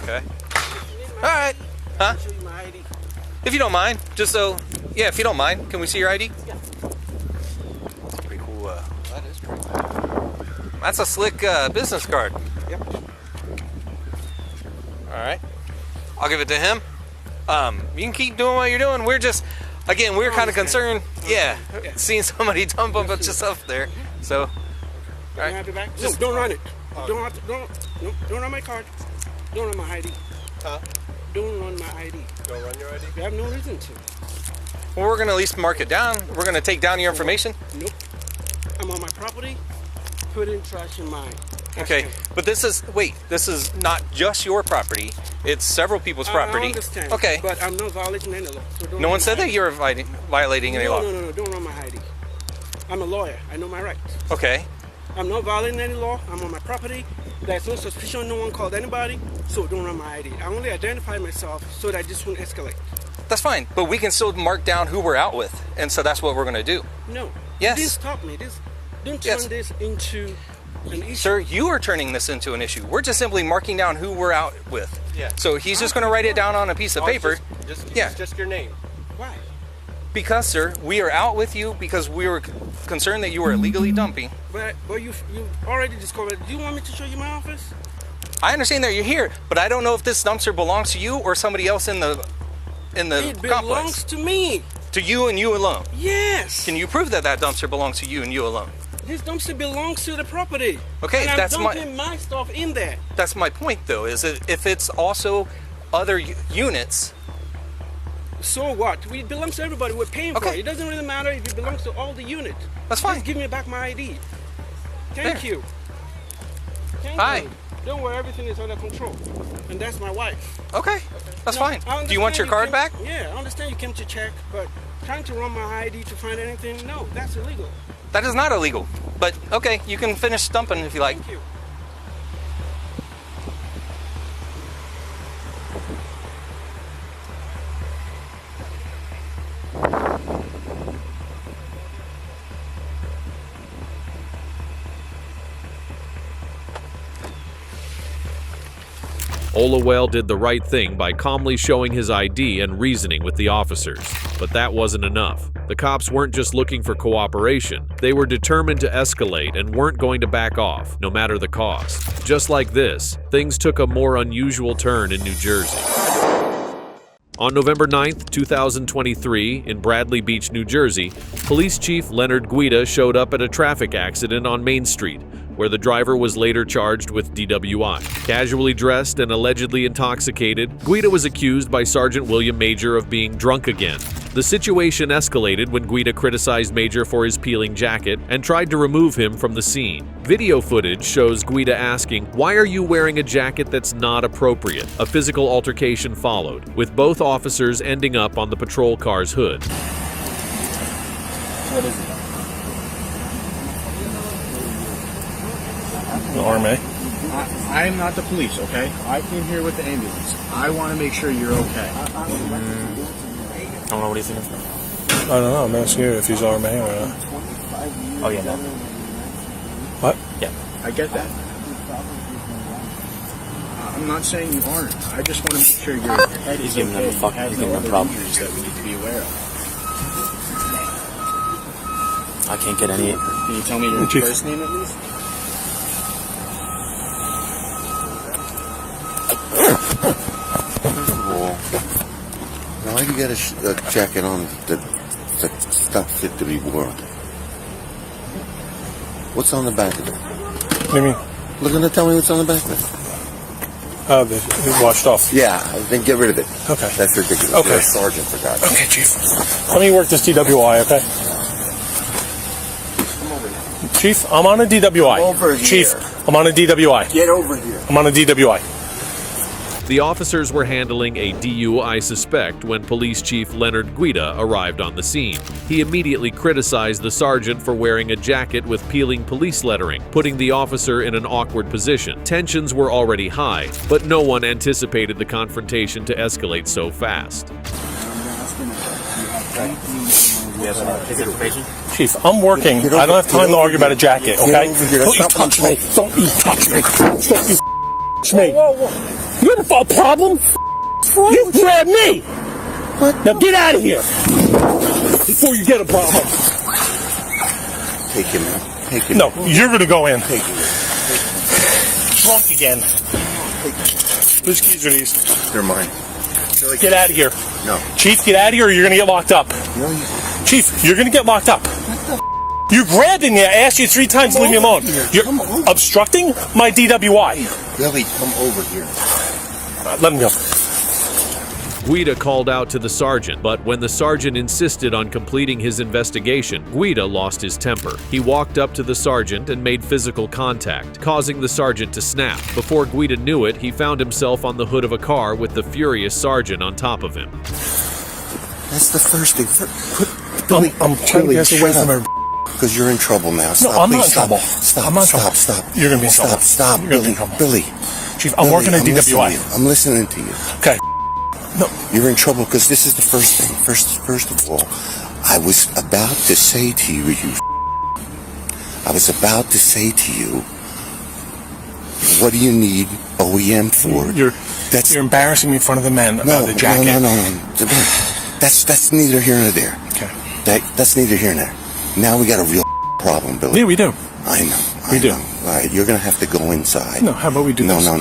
Okay. All right. Huh? Show you my ID. If you don't mind, just so, yeah, if you don't mind, can we see your ID? Yeah. That's pretty cool. That is pretty cool. That's a slick business card. Yep. All right. I'll give it to him. You can keep doing what you're doing. We're just, again, we're kind of concerned. Yeah, seeing somebody dump a bunch of stuff there. So, all right. Have it back? No, don't run it. Don't run my card. Don't run my ID. Huh? Don't run my ID. Don't run your ID? You have no reason to. Well, we're going to at least mark it down. We're going to take down your information. Nope. I'm on my property, putting trash in mine. Okay, but this is not just your property. It's several people's property. I understand. Okay. But I'm not violating any law. So don't No run one my said that ID. you were violating any law. No. Don't run my ID. I'm a lawyer. I know my rights. Okay. I'm not violating any law. I'm on my property. There's no suspicion. No one called anybody. So don't run my ID. I only identify myself so that this won't escalate. That's fine, but we can still mark down who we're out with, and so that's what we're going to do. No. Yes. This stop me. Don't turn this into an issue. Sir, you are turning this into an issue. We're just simply marking down who we're out with. Yeah. So he's just going to write it down on a piece of paper. Just your name. Why? Because, sir, we are out with you because we were concerned that you were illegally dumping. But you already discovered. Do you want me to show you my office? I understand that you're here, but I don't know if this dumpster belongs to you or somebody else in the It complex. belongs to me. To you and you alone. Yes. Can you prove that that dumpster belongs to you and you alone? This dumpster belongs to the property. Okay, and that's I'm dumping my stuff in there. That's my point, though. Is that if it's also other units. So what? It belongs to everybody. We're paying for it. It doesn't really matter if it belongs to all the units. That's fine. Just give me back my ID. Thank you. Thank Hi. you. Don't worry, everything is under control. And that's my wife. Okay, that's fine. I Do you want your card back? Yeah, I understand you came to check, but trying to run my ID to find anything, no, that's illegal. That is not illegal. But okay, you can finish dumping if you like. Thank you. Olawale did the right thing by calmly showing his ID and reasoning with the officers. But that wasn't enough. The cops weren't just looking for cooperation. They were determined to escalate and weren't going to back off, no matter the cost. Just like this, things took a more unusual turn in New Jersey. On November 9, 2023, in Bradley Beach, New Jersey, Police Chief Leonard Guida showed up at a traffic accident on Main Street, where the driver was later charged with DWI. Casually dressed and allegedly intoxicated, Guida was accused by Sergeant William Major of being drunk again. The situation escalated when Guida criticized Major for his peeling jacket and tried to remove him from the scene. Video footage shows Guida asking, "Why are you wearing a jacket that's not appropriate?" A physical altercation followed, with both officers ending up on the patrol car's hood. What is it? The Army. I am not the police, okay? I came here with the ambulance. I want to make sure you're okay. I don't know what he's thinking. I don't know. I'm asking you if he's armed or not. Oh yeah, no. What? Yeah. I get that. I'm not saying you aren't. I just want to make sure your head is giving them a okay. fuck- You have he's no giving them other problem. injuries that we need to be aware of. I can't get any. Can you tell me your Chief. first name at least? Why do you got a jacket on that's not fit to be worn? What's on the back of it? What do you mean? Look at tell me what's on the back of it. It washed off. Yeah, then get rid of it. Okay. That's ridiculous. Okay. You're a sergeant, for God's sake. Okay, Chief. Let me work this DWI, okay? Chief, I'm on a DWI. Come over here. Chief, I'm on a DWI. Get over here. I'm on a DWI. The officers were handling a DUI suspect when Police Chief Leonard Guida arrived on the scene. He immediately criticized the sergeant for wearing a jacket with peeling police lettering, putting the officer in an awkward position. Tensions were already high, but no one anticipated the confrontation to escalate so fast. Chief, I'm working. I don't have time to argue about a jacket, okay? over here. Don't you touch me. Don't you touch me. Don't you touch me. You have a problem? You grabbed me. Now get out of here before you get a problem. Take him out. Take him No, you're going to go in. Take him Drunk again. Whose keys are these? They're mine. Get out of here. No. Chief, get out of here or you're going to get locked up. No, you... Chief, you're going to get locked up. You grabbed me. I asked you 3 times to leave me alone. You're obstructing my DWI. Billy, come over here. Let him go. Guida called out to the sergeant, but when the sergeant insisted on completing his investigation, Guida lost his temper. He walked up to the sergeant and made physical contact, causing the sergeant to snap. Before Guida knew it, he found himself on the hood of a car with the furious sergeant on top of him. That's the first thing. Billy, I'm trying to get away from her. Because you're in trouble now. Stop, No, I'm please, not in stop. trouble. Stop, I'm not in stop, trouble. stop. You're going to be in trouble. Stop, You're gonna be Billy, in trouble. Billy. Chief, I'm working at DWI. I'm listening to you. Okay. No. You're in trouble because this is the first thing. First of all, I was about to say to you, I was about to say to you, what do you need OEM for? You're embarrassing me in front of the men about the jacket. No. That's neither here nor there. Okay. That's neither here nor there. Now we got a real problem, Billy. Yeah, we do. I know. We do. All right, you're gonna have to go inside. No, how about we do this? No.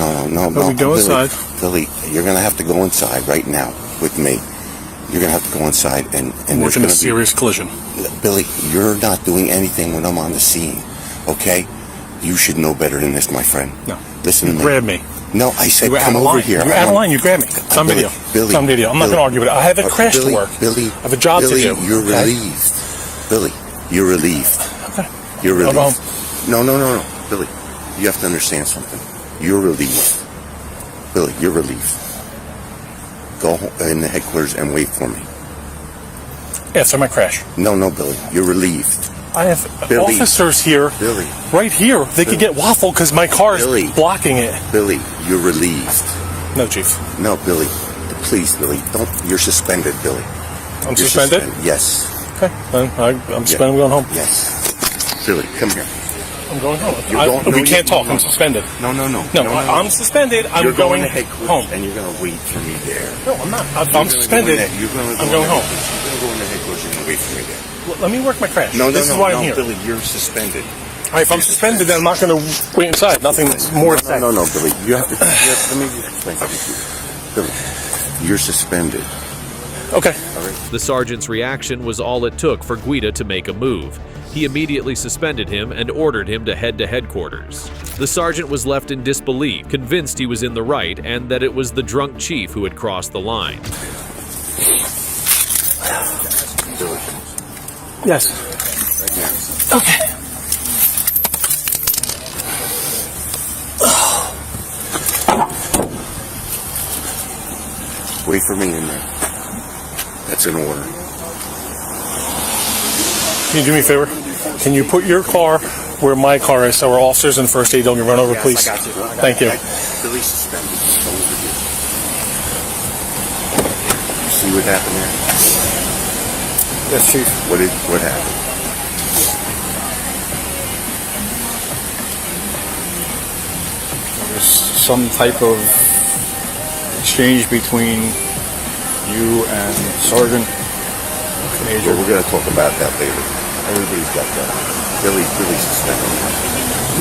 We go Billy, inside. Billy, you're gonna have to go inside right now with me. You're gonna have to go inside and We're there's in a gonna serious collision. Billy, you're not doing anything when I'm on the scene. Okay? You should know better than this, my friend. No. Listen to me. Grab me. No, I said You were come out of over line. here. You're out of line. You grabbed me. It's on video. Billy, It's on video. I'm not going to argue with it. I have a crash Billy, to work. Billy, I have a job Billy, to do. You're okay? relieved. Billy, you're relieved. Okay. You're relieved. I'll go home. No. Billy, you have to understand something. You're relieved. Billy, you're relieved. Go in the headquarters and wait for me. After my crash. No, Billy, you're relieved. I have Billy. officers here. Billy. Right here. They could get waffled because my car is Billy. blocking it. Billy, you're relieved. No, Chief. No, Billy. Please, Billy, don't. You're suspended, Billy. I'm You're suspended? Yes. Okay. Then I'm suspended. I'm going home. Yes. Billy, come here. I'm going home. No, we can't talk. I'm suspended. No. I'm suspended. I'm You're going to headquarters home. and you're going to wait for me there. No, I'm not. I'm suspended. I'm going home. You're going to go in the headquarters and wait for me there. Let me work my crash. No, This is why I'm here. Billy, you're suspended. All right, if I'm suspended, then I'm not going to wait inside. Nothing more to say. No, Billy. You have to. Let me explain something to you. Billy, you're suspended. Okay. All right. The sergeant's reaction was all it took for Guida to make a move. He immediately suspended him and ordered him to head to headquarters. The sergeant was left in disbelief, convinced he was in the right and that it was the drunk chief who had crossed the line. Billy. Yes. Right now. Okay. Wait for me in there. That's an order. Can you do me a favor? Can you put your car where my car is so our officers and first aid don't get run over, please? I got you. Thank you. Billy's suspended. Over here. You see what happened there? Yes, Chief. What happened? There's some type of exchange between you and Sergeant Major. Well, we're going to talk about that later. Everybody's got that. Billy's suspecting.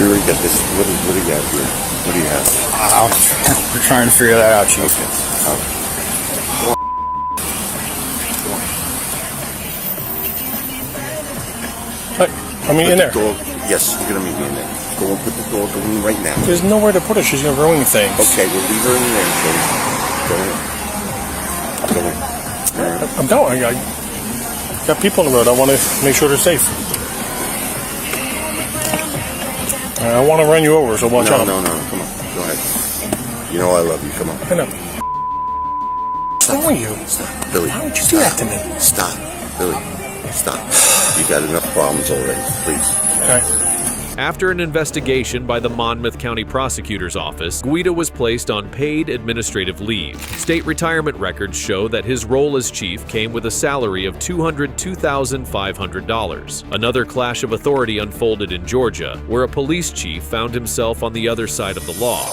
You already got this. What do you got here? What do you have? We're trying to figure that out, Chief. I mean, in there. Yes, you're going to meet me in there. Go and put the dog in right now. There's nowhere to put her. She's going to ruin things. Okay, we'll leave her in there. Go in. I'm going. I got people on the road. I want to make sure they're safe. I don't want to run you over, so watch out. No. Come on. Go ahead. You know I love you. Come on. I know. What's wrong with you? Stop. Billy. Why would you do that to me? Stop. Billy. Stop. You got enough problems already. Please. Okay. After an investigation by the Monmouth County Prosecutor's Office, Guida was placed on paid administrative leave. State retirement records show that his role as chief came with a salary of $202,500. Another clash of authority unfolded in Georgia, where a police chief found himself on the other side of the law.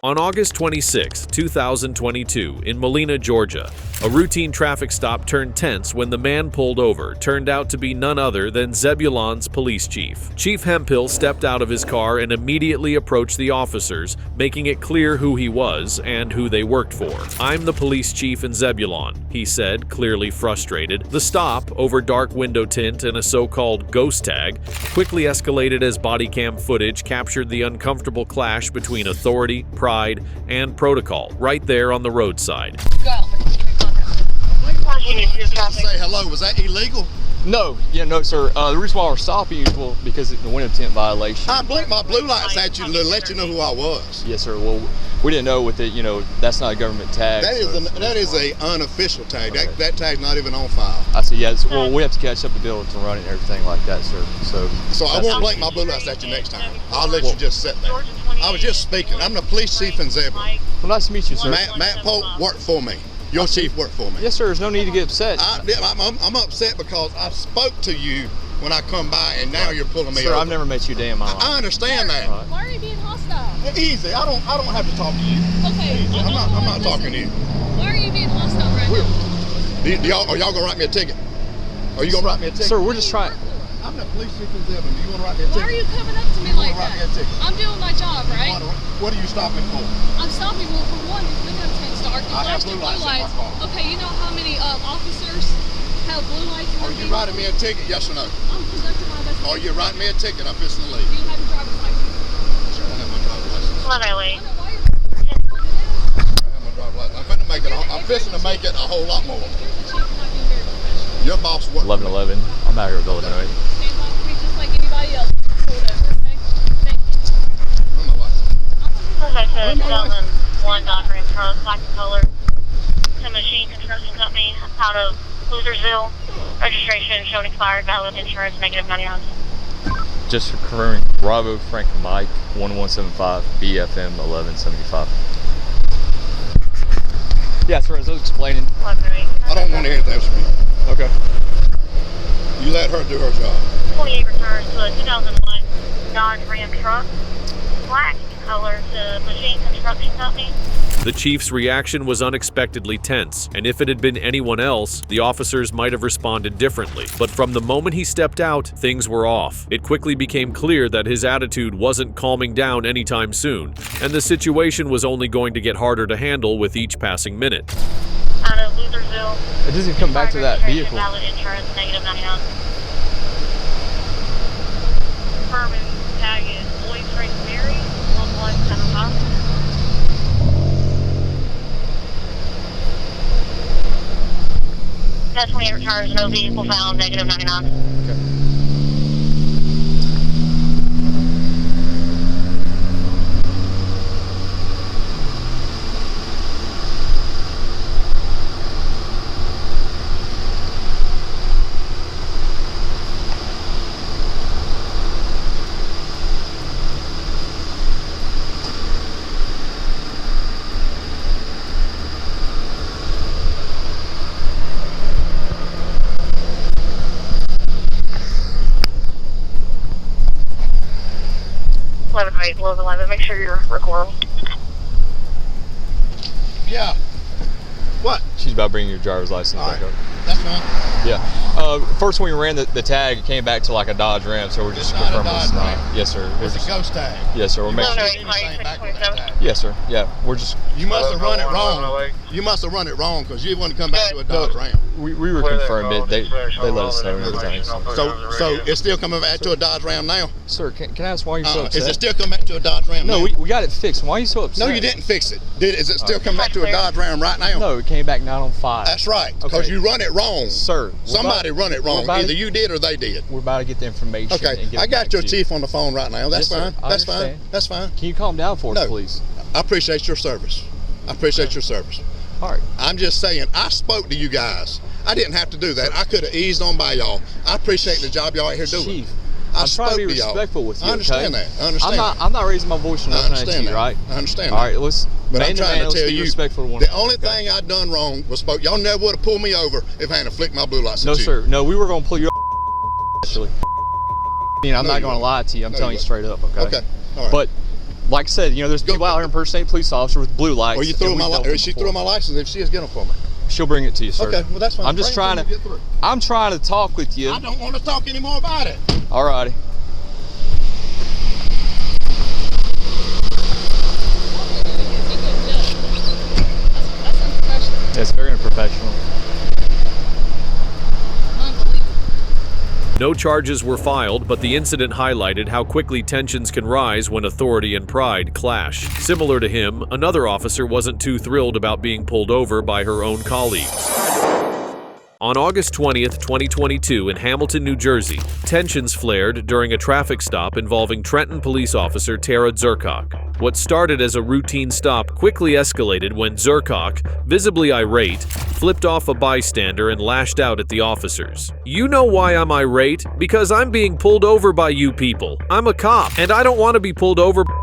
On August 26, 2022, in Molina, Georgia, a routine traffic stop turned tense when the man pulled over turned out to be none other than Zebulon's police chief. Chief Hemphill stepped out of his car and immediately approached the officers, making it clear who he was and who they worked for. "I'm the police chief in Zebulon," he said, clearly frustrated. The stop, over dark window tint and a so-called ghost tag, quickly escalated as body cam footage captured the uncomfortable clash between authority, pride, and protocol right there on the roadside. Say hello. Was that illegal? No, sir. The reason why we're stopping you is because it's the window tint violation. I blinked my blue lights at you to let you know who I was. Yes, sir. Well, we didn't know with it. That's not a government tag. That is a unofficial tag. Okay. That tag's not even on file. I see. Yes. Well, we have to catch up the bill to run it and everything like that, sir. So I won't blink my blue lights at you next time. I'll let you just sit there. I was just speaking. I'm the police chief in Zebulon. Well, nice to meet you, sir. Matt Pope worked for me. Your chief worked for me. Yes, sir. There's no need to get upset. I'm upset because I spoke to you when I come by, and now you're pulling me Sir, over. I've never met you a day in my life. I understand that. Why are you being hostile? Easy. I don't have to talk to you. Okay. Easy. I'm not talking to you. Why are you being hostile right now? Are y'all gonna write me a ticket? Are you gonna write me a ticket? Sir, we're just trying. I'm the police chief in Zebulon. Do you want to write me a ticket? Why are you coming up to me like that? I'm doing my job, right? What are you stopping for? I'm stopping for one. The window tint's dark. I have blue lights in my car. Okay, you know how many officers have blue lights in their Are you vehicle? writing me a ticket? Yes or no? I'm conducting my investigation. Are you writing me a ticket? I'm fixing to leave. Do you have your driver's license? Sure, I have my driver's license. Come on, Eileen. I'm fixing to make it a whole lot more. Your boss worked. 11:11. I'm out here with Illinois. Stand by for me just like anybody else. Whatever, okay? Thank you. Okay, so 2001 Dodge Ram truck, black color, to Machine Construction Company out of Losersville. Registration shown expired, valid insurance, negative 99. Just confirming, Bravo Frank Mike 1175 BFM 1175. Yeah, sir, as I was explaining. I don't want to hear that from you. Okay. You let her do her job. 28 returns to a 2001 Dodge Ram truck, black color, to Machine Construction Company. The chief's reaction was unexpectedly tense, and if it had been anyone else, the officers might have responded differently. But from the moment he stepped out, things were off. It quickly became clear that his attitude wasn't calming down anytime soon, and the situation was only going to get harder to handle with each passing minute. Out of Losersville. It doesn't come back to that vehicle. Valid insurance, negative 99. Confirming tag is Lloyd Frank Mary, 1175. Got 28 returns, no vehicle found, negative 99. Okay. 11, right? 11. Make sure you're recording. Yeah. What? She's about bringing your driver's license back up. That's fine. Yeah. First when we ran the tag, it came back to like a Dodge Ram, so we're just confirming it's not. Yes, sir. It's a ghost tag. Yes, sir. We're making Yes, sir. Yeah, we're just. You must have run it wrong. You must have run it wrong because you want to come back to a Dodge Ram. We were confirmed it. They let us know and everything. So it's still coming back to a Dodge Ram now? Sir, can I ask why you're so upset? Is it still coming back to a Dodge Ram now? No, we got it fixed. Why are you so upset? No, you didn't fix it. Is it still coming back to a Dodge Ram right now? No, it came back 9:05. That's right, because you run it wrong. Sir. Somebody run it wrong. Either you did or they did. We're about to get the information. Okay, I got your chief on the phone right now. That's fine. That's fine. That's fine. Can you calm down for us, please? I appreciate your service. I appreciate your service. All right. I'm just saying, I spoke to you guys. I didn't have to do that. I could have eased on by y'all. I appreciate the job y'all out here doing. Chief, I'm trying to be respectful with you. I understand that. I understand. I'm not raising my voice or nothing at you, right? I understand. All right, let's. But I'm trying to tell you, respectful to one the only thing I done wrong was spoke. Y'all never would have pulled me over if I hadn't flicked my blue lights. No, sir. No, we were going to pull you actually. I'm not going to lie to you. I'm telling you straight up, okay? Okay. All right. But like I said, there's people out here impersonating police officers with blue lights. Or you threw my license. She threw my license. If she is getting them for me, she'll bring it to you, sir. Okay. Well, that's fine. I'm just trying to. I'm trying to talk with you. I don't want to talk anymore about it. All righty. It's very unprofessional. No charges were filed, but the incident highlighted how quickly tensions can rise when authority and pride clash. Similar to him, another officer wasn't too thrilled about being pulled over by her own colleagues. On August 20th, 2022 in Hamilton, New Jersey, tensions flared during a traffic stop involving Trenton police officer Tara Zurkok. What started as a routine stop quickly escalated when Zurkok, visibly irate, flipped off a bystander and lashed out at the officers. "You know why I'm irate? Because I'm being pulled over by you people. I'm a cop, and I don't want to be pulled over by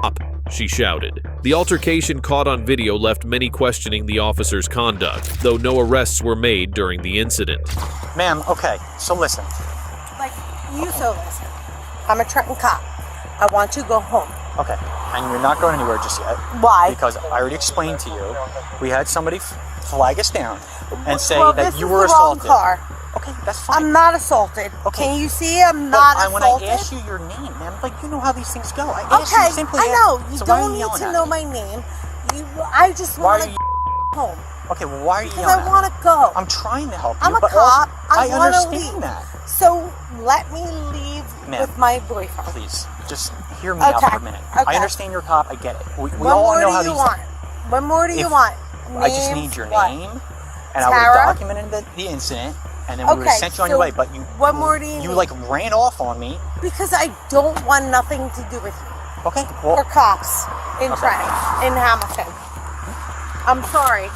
cop," she shouted. The altercation caught on video left many questioning the officer's conduct, though no arrests were made during the incident. Ma'am, okay, so listen. Like, you so listen. I'm a Trenton cop. I want to go home. Okay, and you're not going anywhere just yet. Why? Because I already explained to you, we had somebody flag us down and say well, that you this were is the wrong assaulted. Car. Okay, that's fine. I'm not assaulted. Okay. Can you see I'm not assaulted? When I asked you your name, man, like you know how these things go. I asked okay, you simply. I know. You so why are don't you need yelling to at know me? my name. I just want to go home. Okay, well, why are you because yelling I want to go. I'm trying to help you. I'm a but cop. Also, I want to understand leave. that. So let me leave with my boyfriend. Please, just hear me out for a minute. Okay. I understand you're a cop. I get it. We what all more know do how you these. want? What more do you want? I just need your name, and I would Tara? have documented the incident, and then we would have sent you on your way. But you, what more do you need? like ran off on me because I don't want nothing to do with you. Okay. Well, or cops in Trenton, in Hamilton. I'm sorry.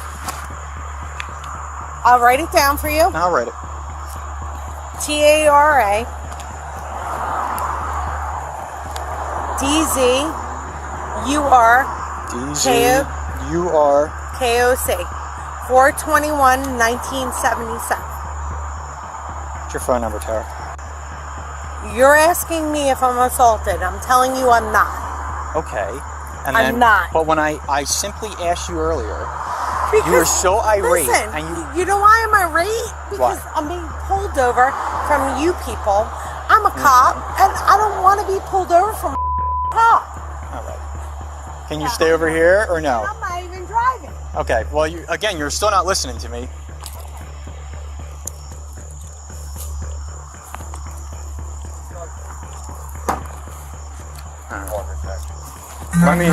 I'll write it down for you. I'll write it. TARA DZUR KOC 4/21/1977. What's your phone number, Tara? You're asking me if I'm assaulted. I'm telling you I'm not. Okay. And I'm then, not. But when I simply asked you earlier, because, you were so irate. Listen, and you know why I'm irate? Because I'm being pulled over from you people. I'm a cop, and I don't want to be pulled over from a cop. All right. Can you stay over here or no? I'm not even driving. Okay. Well, you're still not listening to me. Let me,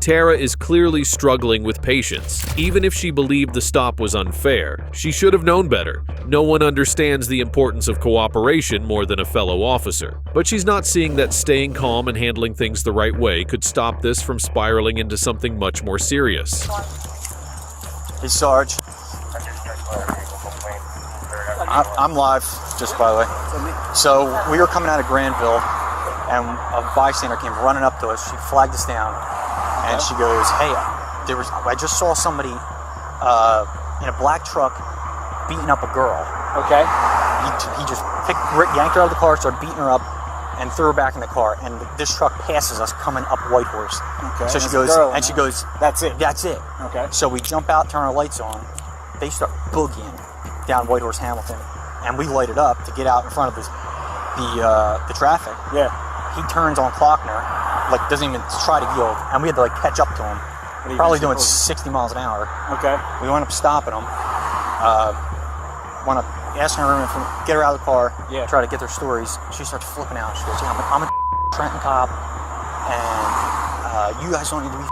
Tara is clearly struggling with patience. Even if she believed the stop was unfair, she should have known better. No one understands the importance of cooperation more than a fellow officer. But she's not seeing that staying calm and handling things the right way could stop this from spiraling into something much more serious. Hey, Sarge. I'm live, just by the way. So we were coming out of Granville, and a bystander came running up to us. She flagged us down, and she goes, "Hey, I just saw somebody in a black truck beating up a girl." Okay. He just yanked her out of the car, started beating her up, and threw her back in the car. And this truck passes us coming up Whitehorse. Okay. So she goes, and she goes, "That's it. That's it." Okay. So we jump out, turn our lights on. They start boogieing down Whitehorse Hamilton, and we light it up to get out in front of the traffic. Yeah. He turns on Klockner, like doesn't even try to yield, and we had to like catch up to him. Probably doing 60 miles an hour. Okay. We went up stopping him. Went up asking her to get her out of the car. Yeah. Try to get their stories. She starts flipping out. She goes, "Yeah, I'm a Trenton cop, and you guys don't need to be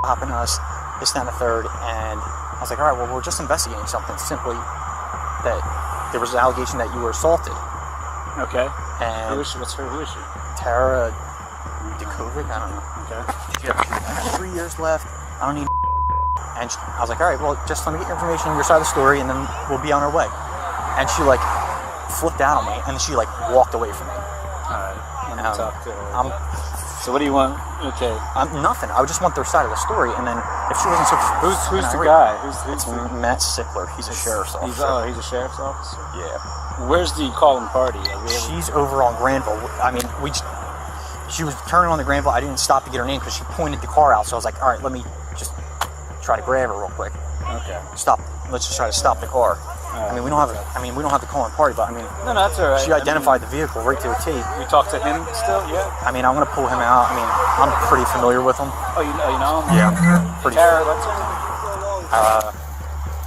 hopping us." This, that, and the third. And I was like, "All right, well, we're just investigating something. Simply that there was an allegation that you were assaulted." Okay. And who is she? Who is she? Tara Dikovic? I don't know. Okay. She had 3 years left. I don't need. And I was like, "All right, well, just let me get your information, your side of the story, and then we'll be on our way." And she like flipped out on me, and then she like walked away from me. All right. Let me talk to her. So what do you want? Okay. Nothing. I would just want their side of the story, and then if she wasn't so. Who's the guy? It's Matt Sickler. He's a sheriff's officer. He's a sheriff's officer. Yeah. Where's the calling party? She's over on Granville. I mean, she was turning on the Granville. I didn't stop to get her name because she pointed the car out. So I was like, all right, let me just try to grab her real quick. Okay. Stop. Let's just try to stop the car. I mean, we don't have the calling party, but I mean, no, that's all right. She identified the vehicle right to a T. You talk to him still? Yeah. I mean, I'm gonna pull him out. I mean, I'm pretty familiar with him. Oh, you know him? Yeah. Pretty. Tara, what's her name?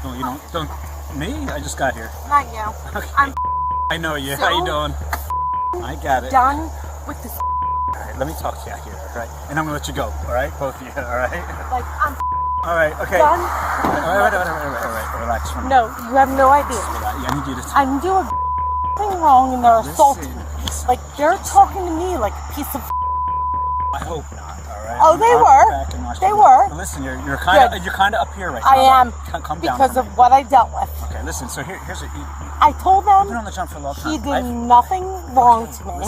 Oh, you don't me? I just got here. Not you. Okay. I know you. So How you doing? I got it. Done with this. All right, let me talk to you here, all right? And I'm gonna let you go, all right? Both of you, all right? Like, I'm all right, okay. done. All right. Relax for a minute. No, you have no idea. I need you to. I'm doing thing wrong and they're assaulting me. Like, they're talking to me like a piece of. I hope not. All right. Oh, they were. They were. But listen, you're kind of up here right now. I am Come down because of what I dealt with. Okay, listen. So here's what I told them you've been on the jump for a long time. he did nothing wrong to me.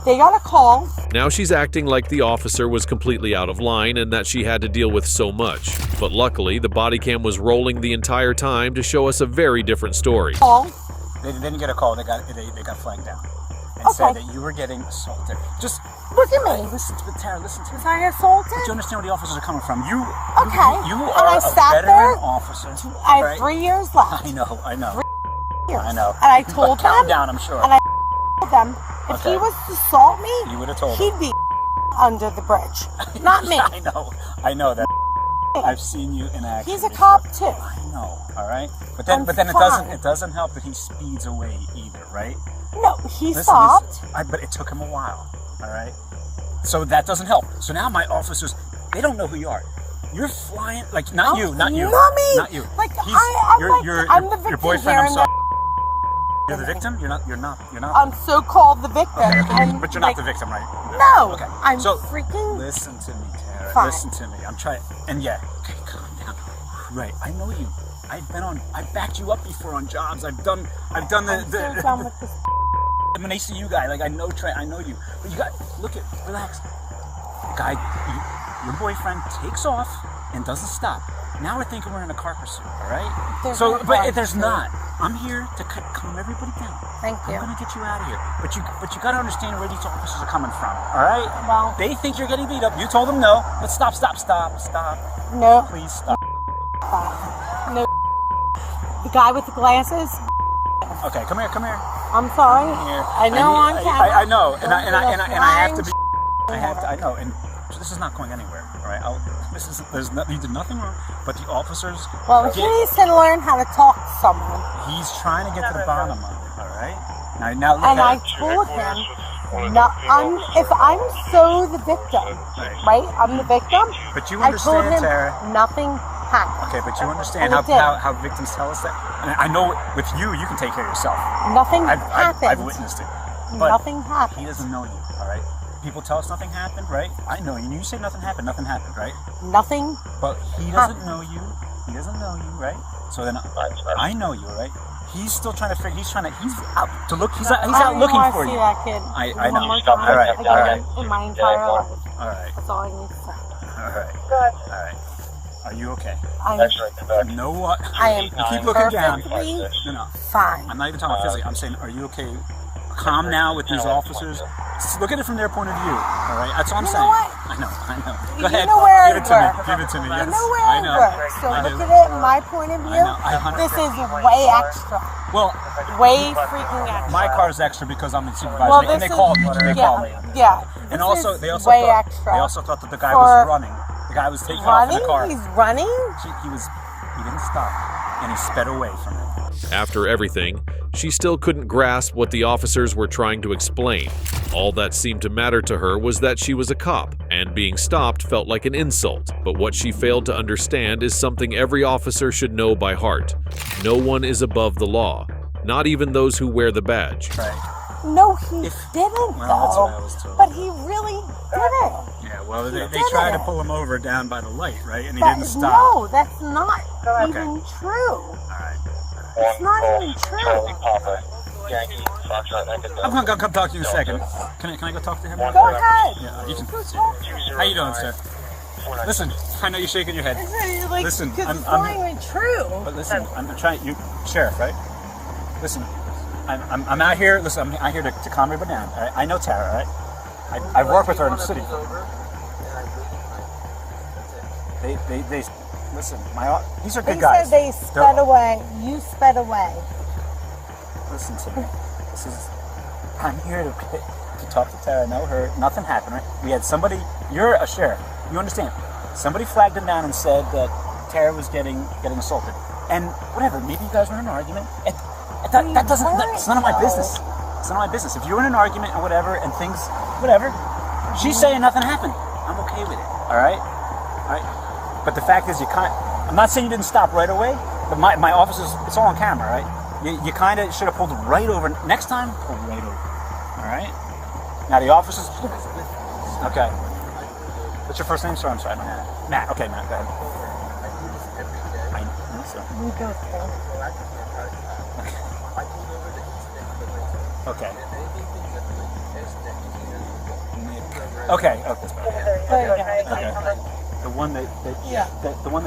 They got a call. Now she's acting like the officer was completely out of line and that she had to deal with so much. But luckily, the body cam was rolling the entire time to show us a very different story. They didn't get a call. They got flagged down and said that you were getting assaulted. Just look at me. Listen to Tara. Listen to me. Was I assaulted? Do you understand where the officers are coming from? You and are I sat a veteran there, officer. I have right? 3 years left. I know. 3 years. I know. And I told them. Calm down, I'm sure. And I told them if he was to assault me, you would have told he'd be under the bridge, not me. I know that. I've seen you in action. He's a cop too. I know. All right. But then it doesn't help that he speeds away either, right? No, he stopped. But it took him a while. All right. So that doesn't help. So now my officers, they don't know who you are. You're flying like not you. Not me. Not you. Like I'm the victim your boyfriend. here. I'm sorry. You're the victim. You're not. I'm so called the victim. Okay. But you're not the victim, right? No. Okay. I'm so freaking. Listen to me, Tara. Fine. Listen to me. I'm trying. And yeah. Okay, calm down. Right. I know you. I backed you up before on jobs. I've done I'm so done with this. I'm an ACU guy. Like I know you. But you got relax. Guy, your boyfriend takes off and doesn't stop. Now we're thinking we're in a car pursuit. All right. But there's not. I'm here to calm everybody down. Thank you. I'm gonna get you out of here. But you gotta understand where these officers are coming from. All right. Well, they think you're getting beat up. You told them no. But stop. No. Please stop. No. The guy with the glasses. Okay, come here. I'm sorry. I know on camera. I know, and I have to be. I know, and this is not going anywhere. All right. You did nothing wrong, but the officers. Well, he needs to learn how to talk to someone. He's trying to get to the bottom of it. All right. Now look and I at told him, if I'm so the victim, right? I'm the victim. But you I told understand, him Tara. Nothing happened. Okay, but you understand And how victims tell us that. And I know with you can take care of yourself. Nothing happened. I've witnessed it. But nothing happened. He doesn't know you. All right. People tell us nothing happened, right? I know you. You say nothing happened, right? Nothing. But he doesn't know you. He doesn't know you, right? So then I know you, right? He's still trying to figure. He's out to look. He's out looking for you. I see that kid. I know. All right. In my entire life. All right. That's all I need to say. All right. Good. All right. Are you okay? You know what? I am. You keep looking down. Perfectly No. fine. I'm not even talking physically. I'm saying, are you okay? calm now with these officers. Look at it from their point of view. All right, that's all I'm You saying. know what? I know. Go You ahead. know where Give it it to me. works. Give it to me. Yes. You know where I it know. works. So I look do. at it, my point of view. I know. This is way extra. Well, way freaking extra. my car's extra because I'm the supervisor, Well, and they this called is- me. They yeah, called me. Yeah. And This also, is they also way thought extra they also thought that the guy for was running. The guy was taking off in the car. He's running? He didn't stop, and he sped away from him. After everything, she still couldn't grasp what the officers were trying to explain. All that seemed to matter to her was that she was a cop, and being stopped felt like an insult. But what she failed to understand is something every officer should know by heart. No one is above the law, not even those who wear the badge. No, he didn't, Well, that's though. what I was told. But he really didn't. Yeah, well, they didn't. tried to pull him over down by the light, right? And he But didn't stop. no, that's not Okay. even true. It's not even true. I'm gonna come talk to you in a second. Can I go talk to him? Go ahead. Yeah, you can. How you doing, sir? Listen, I know you're shaking your head. It's like, Listen, 'cause it's not even true. But listen, I'm trying. You, sheriff, right? Listen, I'm out here. Listen, I'm out here to calm everybody down. All right? I know Tara, right? I've worked with her in the city. They listen. These are good guys. They said they sped away. You sped away. Listen to me. I'm here to talk to Tara. I know her. Nothing happened, right? We had somebody. You're a sheriff. You understand? Somebody flagged him down and said that Tara was getting assaulted. And whatever. Maybe you guys were in an argument. That doesn't. It's none of my business. It's none of my business. If you're in an argument or whatever, and things, whatever, she's saying nothing happened. I'm okay with it. All right. All right. But the fact is, you can't. I'm not saying you didn't stop right away. But my officers, it's all on camera, right? You kind of should have pulled right over. Next time, pull right over. All right? Now, the officers... Okay. What's your first name, sir? I'm sorry. Matt. Okay, Matt, go ahead. We go through. Okay. Okay. Okay. The one that you hate. The one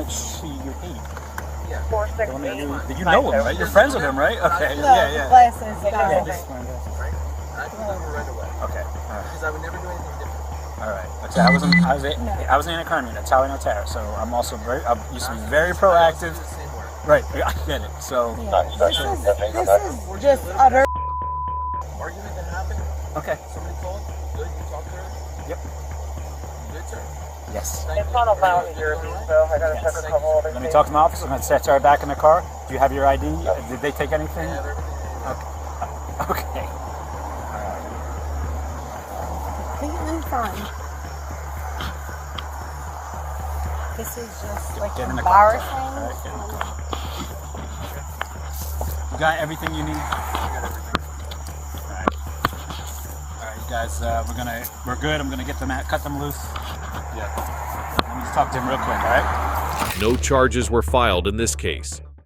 that you know him, right? You're friends with him, right? Okay. No, Yeah. glasses, Yeah. guys. Okay. Because I would never do anything different. All right. Okay. I was in the anti-crime unit. That's how I know Tara. So I'm also I used to be very proactive. Right. I get it. So. This is just utter. Argument that happened. Okay. Somebody called. Good. You talked to her. Yep. Good, sir. Yes. It's not about your so I gotta check a couple other Let me talk to my officer. I'm going to set Tara back in the car. Do you have your ID? Did they take anything? Okay. Completely fine. This is just like Get in the car. embarrassing. All right, get in the car. You got everything you need? Alright. Alright, guys, we're good. I'm gonna cut them loose. Yeah. Let me just talk to him real quick, alright? No charges were filed in this case.